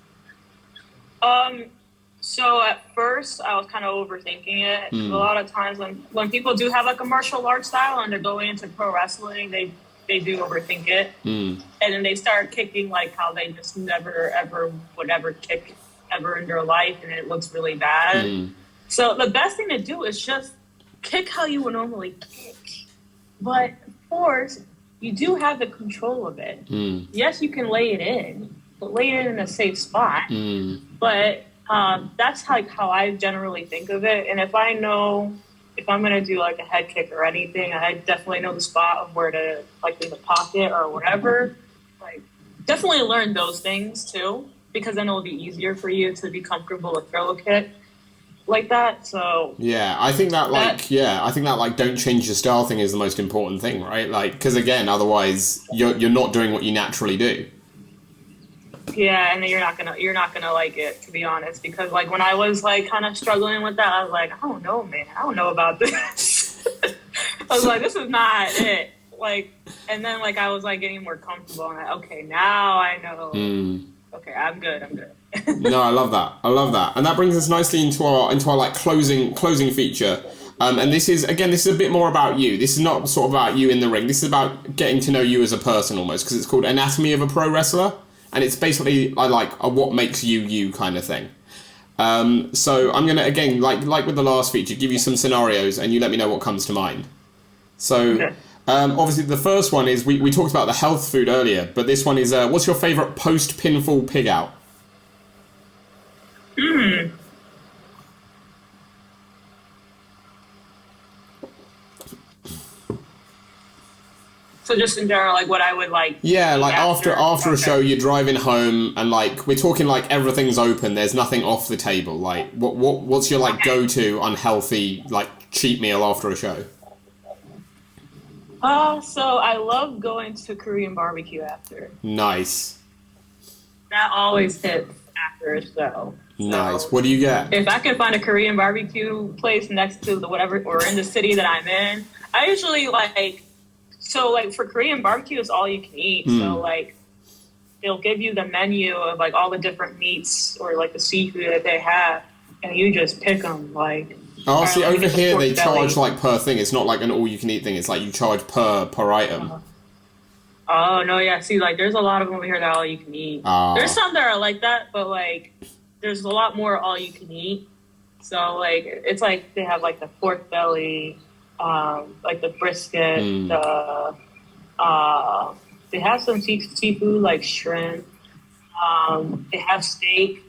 So at first I was kind of overthinking it. A lot of times when people do have, like, a martial arts style and they're going into pro wrestling, they do overthink it. And then they start kicking like how they just never ever would ever kick ever in their life, and it looks really bad. So the best thing to do is just kick how you would normally kick. But of course, you do have the control of it. Yes, you can lay it in, but lay it in a safe spot. But that's how I generally think of it. And if I know, if I'm going to do, like, a head kick or anything, I definitely know the spot of where to, like, in the pocket or whatever. Like, definitely learn those things too, because then it'll be easier for you to be comfortable to throw a kick like that. So I think that don't change your style thing is the most important thing, right? Like, because again, otherwise you're not doing what you naturally do. Yeah, and then you're not gonna like it, to be honest, because, like, when I was, like, kind of struggling with that, I was like, I don't know, man, I don't know about this. I was like, this is not it. Like, and then, like, I was, like, getting more comfortable, and okay, now I know. Okay, I'm good. No, I love that, and that brings us nicely into our like closing feature. And this is a bit more about you. This is not sort of about you in the ring. This is about getting to know you as a person almost, because it's called Anatomy of a Pro Wrestler. And it's basically like a what makes you kind of thing. So I'm going to, again, like with the last feature, give you some scenarios and you let me know what comes to mind. So obviously the first one is, we talked about the health food earlier, but this one is, what's your favourite post-pinfall pig out? So just in general, like, what I would like. Yeah, like after a show, you're driving home, and, like, we're talking like everything's open. There's nothing off the table. Like, what's your, like, go-to unhealthy, like, cheat meal after a show? So I love going to Korean barbecue after. Nice. That always hits after, so. Nice. What do you get? If I can find a Korean barbecue place next to the whatever, or in the city that I'm in, I usually like for Korean barbecue, it's all you can eat. So like, they'll give you the menu of like all the different meats or like the seafood that they have, and you just pick them. Like, oh, see, like, over here they charge belly. like per thing. It's not like an all-you-can-eat thing. It's like you charge per item. Oh no, yeah. See, like, there's a lot of them over here that all you can eat. There's some that are like that, but like, there's a lot more all you can eat. So like, it's like they have like the pork belly, like the brisket, they have some seafood like shrimp. They have steak.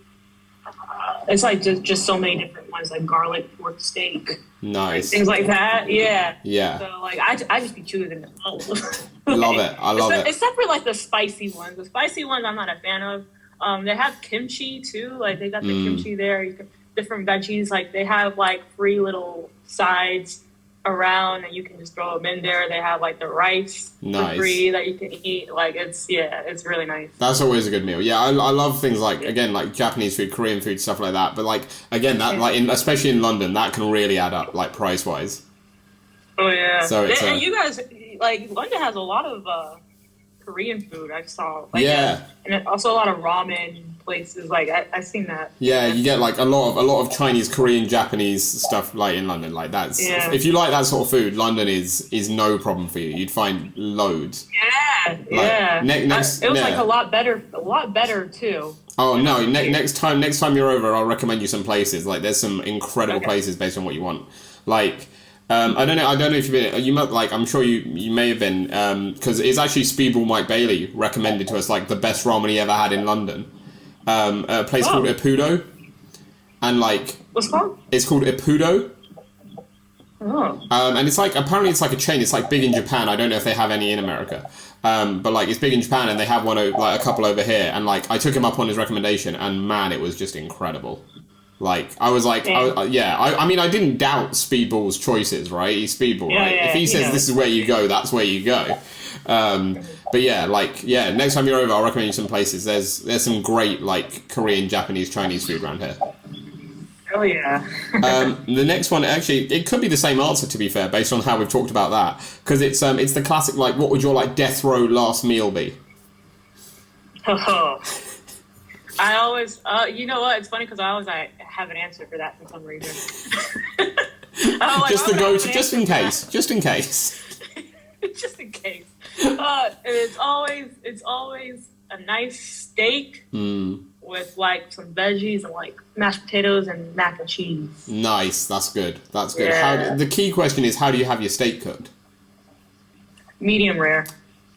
It's like just so many different ones, like garlic pork steak. Nice. Things like that. Yeah. Yeah. So like I just be choosing them. Love it. I love it. Except for like the spicy ones. The spicy ones I'm not a fan of. They have kimchi too. Like they got the kimchi there. You can, different veggies. Like they have like free little sides around, and you can just throw them in there. They have like the rice for free that you can eat. Like it's really nice. That's always a good meal. Yeah, I love things like, again, like Japanese food, Korean food, stuff like that. But like, again, that like especially in London, that can really add up, like price wise. Oh yeah. So it's, and you guys, like, London has a lot of Korean food. I saw. Like, yeah. And also a lot of ramen places. Like I seen that. Yeah, you get like a lot of Chinese, Korean, Japanese stuff like in London. Like that's if you like that sort of food, London is no problem for you. You'd find loads. Yeah, like, next, it was like a lot better too. Oh no! Next time you're over, I'll recommend you some places. Like there's some incredible places based on what you want. Like I don't know if you've been. You might, like, I'm sure you may have been, because it's actually Speedball Mike Bailey recommended to us like the best ramen he ever had in London. A place called Ippudo, and like what's it called? It's called Ippudo. Oh. And it's like, apparently it's like a chain. It's like big in Japan. I don't know if they have any in America. But like it's big in Japan, and they have one like a couple over here. And like I took him up on his recommendation, and man, it was just incredible. Like I was like, I mean, I didn't doubt Speedball's choices, right? He's Speedball, right? If he says this is where you go, that's where you go. But next time you're over, I'll recommend you some places. There's some great like Korean, Japanese, Chinese food around here. Oh yeah. The next one, actually, it could be the same answer, to be fair, based on how we've talked about that, because it's the classic, like, what would your like death row last meal be? Oh. I always, you know what? It's funny because I always have an answer for that for some reason. Just in case. Just in case. It's always a nice steak with like some veggies and like mashed potatoes and mac and cheese. Nice, that's good. That's good. Yeah. The key question is, how do you have your steak cooked? Medium rare.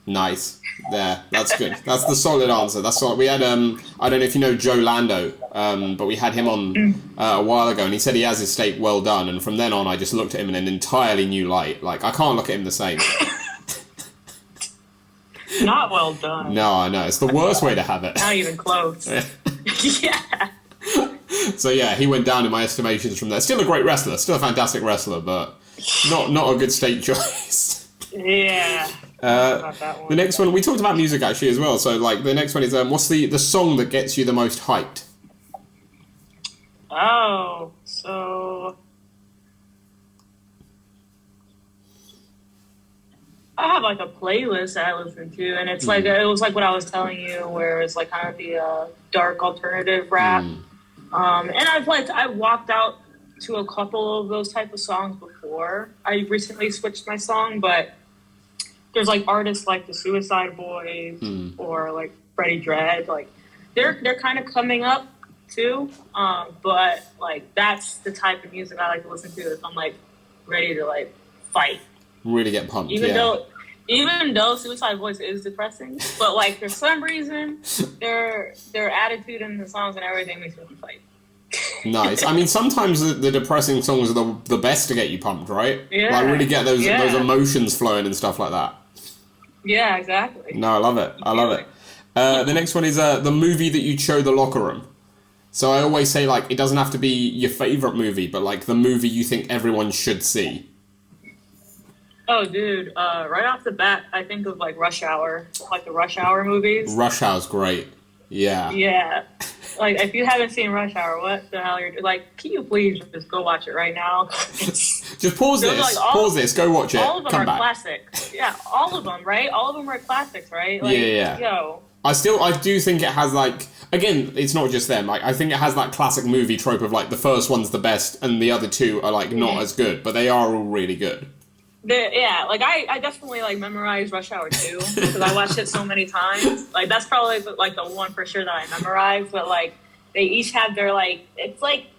Nice. There, that's good. That's the solid answer. That's solid. We had I don't know if you know Joe Lando, but we had him on a while ago, and he said he has his steak well done. And from then on, I just looked at him in an entirely new light. Like I can't look at him the same. Not well done. No, I know, it's the worst way to have it. Not even close. Yeah. So yeah, he went down in my estimations from there. Still a great wrestler, still a fantastic wrestler, but not a good steak choice. Yeah. The next one, we talked about music actually as well. So like the next one is what's the song that gets you the most hyped? Oh, so I have like a playlist that I listen to, and it's like it was like what I was telling you, where it's like kind of the dark alternative rap. And I've walked out to a couple of those type of songs before. I recently switched my song, but there's like artists like the Suicide Boys or like Freddie Dredd, like they're kind of coming up too. But like that's the type of music I like to listen to if I'm like ready to like fight. Really get pumped. Even though Suicide Boys is depressing, but like for some reason their attitude in the songs and everything makes me fight. Nice. I mean, sometimes the depressing songs are the best to get you pumped, right? Yeah. Like really get those emotions flowing and stuff like that. Yeah, exactly. No, I love it. I love it. The next one is the movie that you chose the locker room. So I always say, like, it doesn't have to be your favourite movie, but like the movie you think everyone should see. Oh, dude, right off the bat, I think of like Rush Hour, like the Rush Hour movies. Rush Hour's great. Yeah. Yeah. Like, if you haven't seen Rush Hour, what the hell you're like? Can you please just go watch it right now? Just pause Those, this. like, all, Pause this. Go watch it. all of them Come are back. classics. Yeah, all of them, right? All of them are classics, right? Like, Yeah. yo. I do think it has like, again, it's not just them. Like, I think it has that classic movie trope of like the first one's the best and the other two are like not as good, but they are all really good. Yeah, like I definitely like memorized Rush Hour 2 because I watched it so many times. Like that's probably like the one for sure that I memorized. But like they each have their like it's like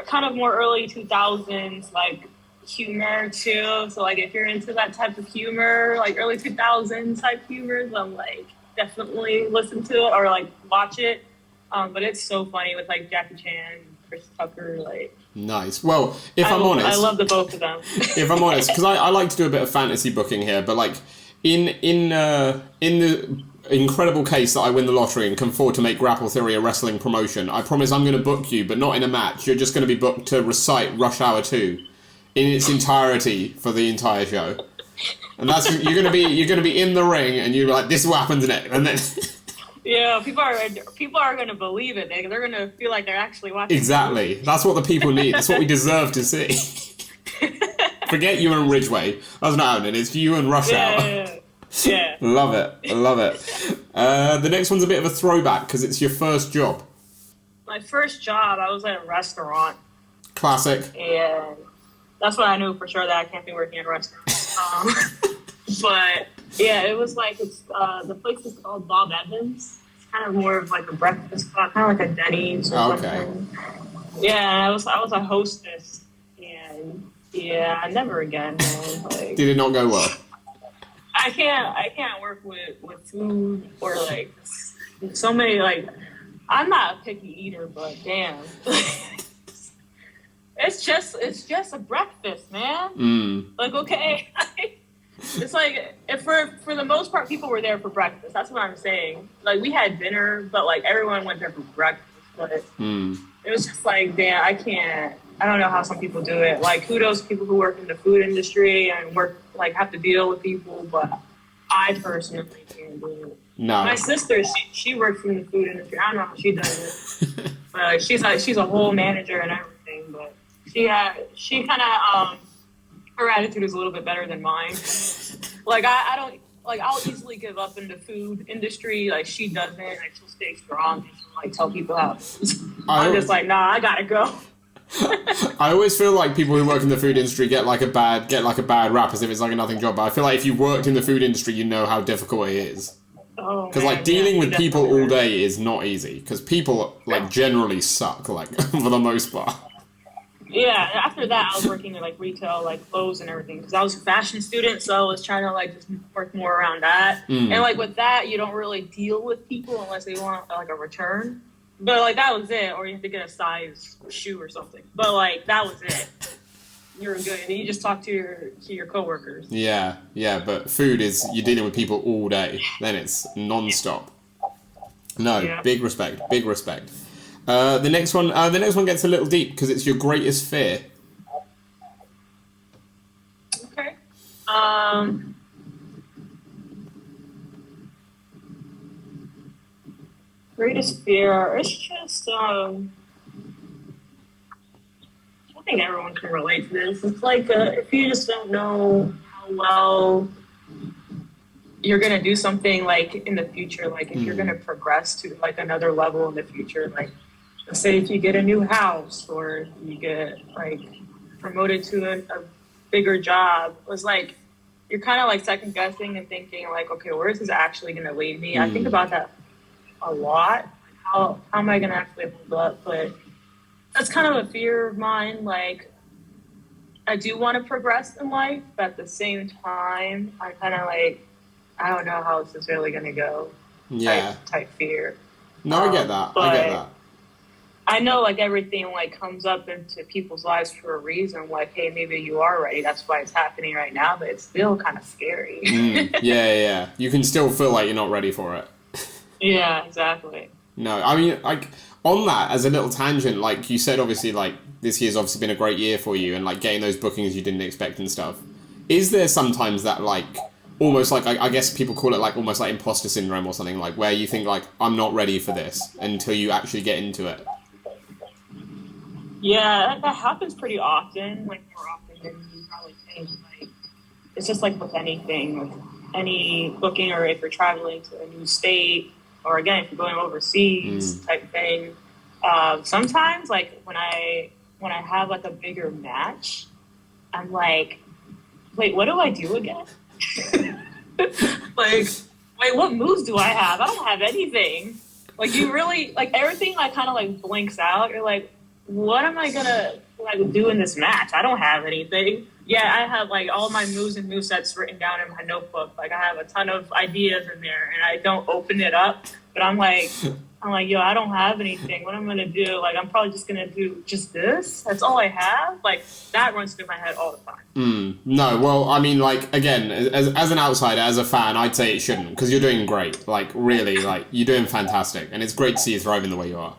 kind of more early 2000s like humor too. So like if you're into that type of humor, like early 2000s type humor, then like definitely listen to it or like watch it. But it's so funny with like Jackie Chan, Chris Tucker, like. Nice. Well, if I'm honest, I love the both of them. if I'm honest, because I like to do a bit of fantasy booking here, but like in the incredible case that I win the lottery and can afford to make Grapple Theory a wrestling promotion, I promise I'm going to book you, but not in a match. You're just going to be booked to recite Rush Hour 2 in its entirety for the entire show, and that's you're going to be in the ring, and you're like, this is what happens next, and then. Yeah, people are going to believe it. They're going to feel like they're actually watching. Exactly. That's what the people need. That's what we deserve to see. Forget you and Ridgeway. That's not happening. It's you and Rush Hour. Yeah. Love it. I love it. The next one's a bit of a throwback because it's your first job. My first job, I was at a restaurant. Classic. And that's when I knew for sure that I can't be working at a restaurant. But yeah, it was like the place is called Bob Evans. It's kind of more of like a breakfast spot, kind of like a Denny's or something. Yeah, and I was a hostess, and yeah, never again, man. Like, Did it not go well? I can't work with food or like so many like. I'm not a picky eater, but damn, it's just a breakfast, man. Like okay. It's like, if for the most part, people were there for breakfast. That's what I'm saying. Like, we had dinner, but, like, everyone went there for breakfast. But it was just like, damn, I don't know how some people do it. Like, kudos to people who work in the food industry and have to deal with people, but I personally can't do it. No. My sister, she works in the food industry. I don't know how she does it. But she's a whole manager and everything, but she kind of, her attitude is a little bit better than mine. Like I don't like I'll easily give up in the food industry. Like she doesn't. Like she'll stay strong and she'll like tell people how. I'm just like, nah, I gotta go. I always feel like people who work in the food industry get like a bad rap as if it's like a nothing job. But I feel like if you worked in the food industry, you know how difficult it is. Because like dealing with people all day is not easy. Because people like generally suck, like for the most part. Yeah, after that, I was working in like retail, like clothes and everything, because I was a fashion student, so I was trying to like just work more around that. And like with that, you don't really deal with people unless they want like a return. But like that was it, or you have to get a size shoe or something. But like that was it. You're good, and you just talk to your coworkers. Yeah, but food is you're dealing with people all day. Then it's non-stop. No, big respect. The next one gets a little deep because it's your greatest fear. Okay. Greatest fear. It's just I think everyone can relate to this. It's like if you just don't know how well you're gonna do something like in the future, like if you're gonna progress to like another level in the future, like. Let's say if you get a new house or you get like promoted to a bigger job, it was like you're kind of like second guessing and thinking like, okay, where is this actually going to lead me? I think about that a lot. How am I going to actually hold up? But that's kind of a fear of mine. Like I do want to progress in life, but at the same time, I kind of like, I don't know how this is really going to go. Yeah. Type fear. No, I get that. I know like everything like comes up into people's lives for a reason. Like, hey, maybe you are ready. That's why it's happening right now, but it's still kind of scary. Yeah. You can still feel like you're not ready for it. Yeah, exactly. No, I mean, like on that as a little tangent, like you said, obviously, like this year's obviously been a great year for you, and like getting those bookings you didn't expect and stuff. is there sometimes that like almost like I guess people call it like almost like imposter syndrome or something, like where you think like I'm not ready for this until you actually get into it? Yeah, that happens pretty often, like more often than you probably think. Like it's just like with anything, with any booking, or if you're traveling to a new state, or again if you're going overseas type thing. Sometimes like when I have like a bigger match, I'm like, wait, what do I do again? Like, wait, what moves do I have? I don't have anything. Like you really like everything like kind of like blinks out. You're like, what am I gonna like do in this match? I don't have anything. Yeah, I have like all my moves and movesets written down in my notebook. Like I have a ton of ideas in there, and I don't open it up. But I'm like, yo, I don't have anything. What am I gonna do? Like I'm probably just gonna do just this. That's all I have. Like that runs through my head all the time. No, well, I mean, like again, as an outsider, as a fan, I'd say it shouldn't, because you're doing great. Like really, like you're doing fantastic, and it's great to see you thriving the way you are.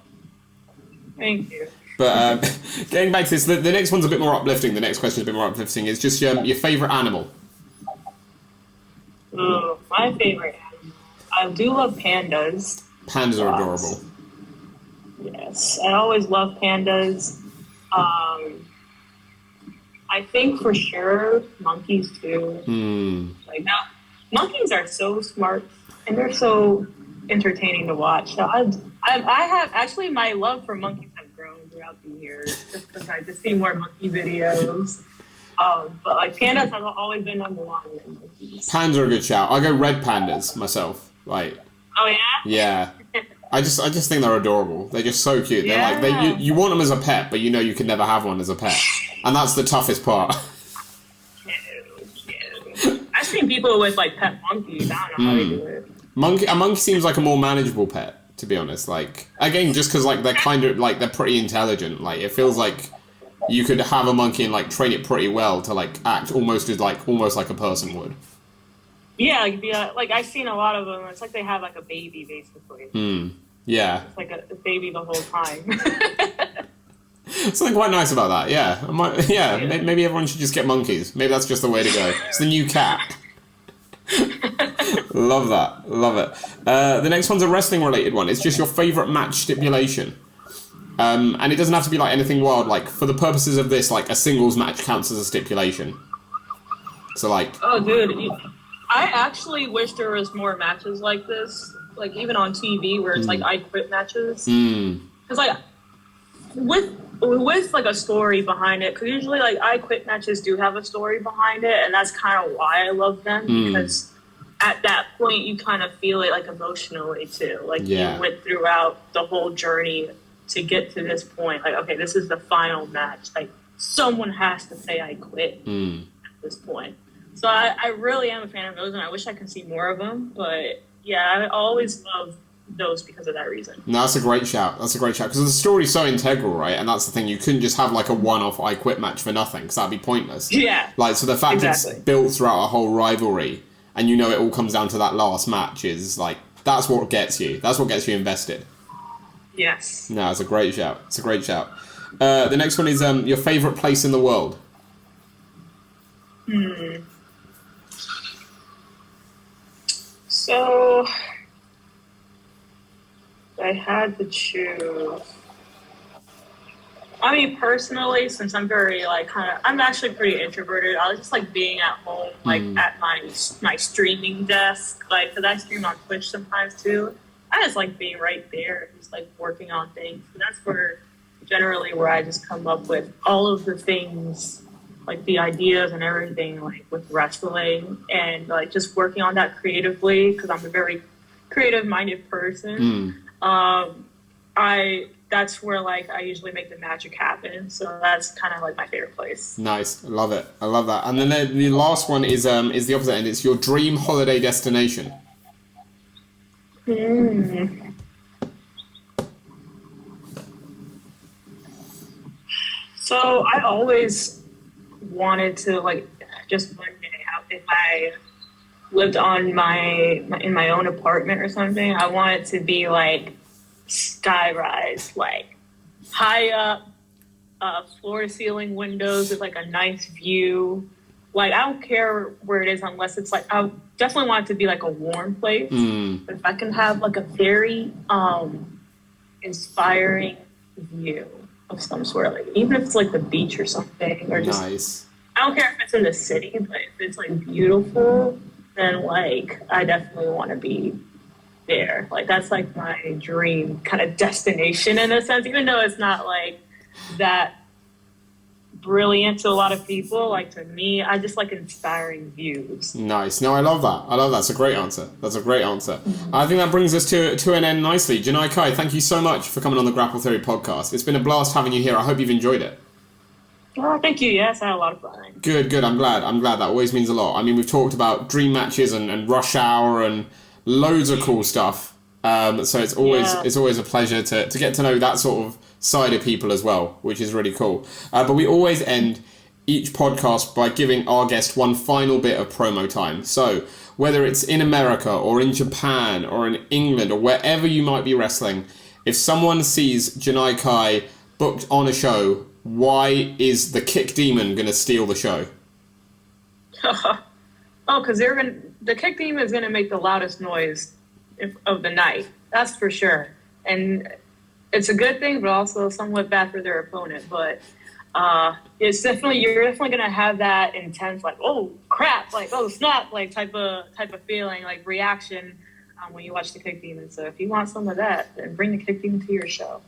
Thank you. But getting back to this, the next one's a bit more uplifting. The next question is a bit more uplifting. It's just your favourite animal. Ooh, my favorite animal. I do love pandas. Pandas are adorable. Yes, I always love pandas. I think for sure monkeys too. Like now, monkeys are so smart and they're so entertaining to watch. So I have actually my love for monkeys have grown throughout the years just because I just see more monkey videos. But like pandas have always been number one. Pandas are a good shout. I go red pandas myself. Like. Oh yeah. Yeah. I just think they're adorable. They're just so cute. They're like you want them as a pet, but you know you can never have one as a pet, and that's the toughest part. I've seen people with like pet monkeys. I don't know how they do it. A monkey seems like a more manageable pet, to be honest. Like again, just because like they're kind of like they're pretty intelligent. Like it feels like you could have a monkey and like train it pretty well to like act almost like a person would. Yeah, like I've seen a lot of them. It's like they have like a baby, basically. Yeah. It's like a baby the whole time. Something quite nice about that, yeah. Maybe everyone should just get monkeys. Maybe that's just the way to go. It's the new cat. Love that. Love it. The next one's a wrestling-related one. It's just your favourite match stipulation. And it doesn't have to be like anything wild. Like, for the purposes of this, like, a singles match counts as a stipulation. So, like... Oh, dude. I actually wish there was more matches like this. Like, even on TV, where it's like I quit matches. Because, like, with like a story behind it, because usually like I quit matches do have a story behind it, and that's kind of why I love them, because at that point you kind of feel it like emotionally too, like you went throughout the whole journey to get to this point, like okay, this is the final match, like someone has to say I quit at this point. So I really am a fan of those, and I wish I could see more of them, but yeah, I always love those because of that reason. No, that's a great shout. Because the story's so integral, right? And that's the thing. You couldn't just have like a one-off I quit match for nothing, because that'd be pointless. Yeah. Like, so the fact it's built throughout a whole rivalry, and you know it all comes down to that last match is like, that's what gets you. That's what gets you invested. Yes. No, it's a great shout. The next one is your favourite place in the world. So... I had to choose. I mean, personally, since I'm very I'm actually pretty introverted. I just like being at home, like at my streaming desk, like because I stream on Twitch sometimes too. I just like being right there, just like working on things. And that's where I just come up with all of the things, like the ideas and everything, like with wrestling and like just working on that creatively, because I'm a very creative-minded person. That's where like I usually make the magic happen. So that's kind of like my favorite place. Nice, I love it. I love that. And then the last one is the opposite end. It's your dream holiday destination. So I always wanted to like just one day out if I lived on in my own apartment or something. I want it to be like skyrise, like high up, floor to ceiling windows with like a nice view, like, I don't care where it is unless it's like, I definitely want it to be like a warm place. But if I can have like a very inspiring view of some sort, like even if it's like the beach or something, or just Nice. I don't care if it's in the city, but if it's like beautiful, then like I definitely want to be there. Like that's like my dream kind of destination in a sense, even though it's not like that brilliant to a lot of people. Like to me, I just like inspiring views. Nice. No, I love that. I love that. That's a great answer. That's a great answer. I think that brings us to an end nicely. Janai Kai, thank you so much for coming on the Grapple Theory podcast. It's been a blast having you here. I hope you've enjoyed it. Oh, thank you. Yes, I had a lot of fun. Good. I'm glad. That always means a lot. I mean, we've talked about dream matches and rush hour and loads of cool stuff. So it's always a pleasure to get to know that sort of side of people as well, which is really cool. But we always end each podcast by giving our guest one final bit of promo time. So whether it's in America or in Japan or in England or wherever you might be wrestling, if someone sees Janai Kai booked on a show, why is the Kick Demon going to steal the show? Because the Kick Demon is going to make the loudest noise of the night. That's for sure. And it's a good thing, but also somewhat bad for their opponent. But you're definitely going to have that intense, like, oh crap, like, oh snap, like type of feeling, like reaction when you watch the Kick Demon. So if you want some of that, then bring the Kick Demon to your show.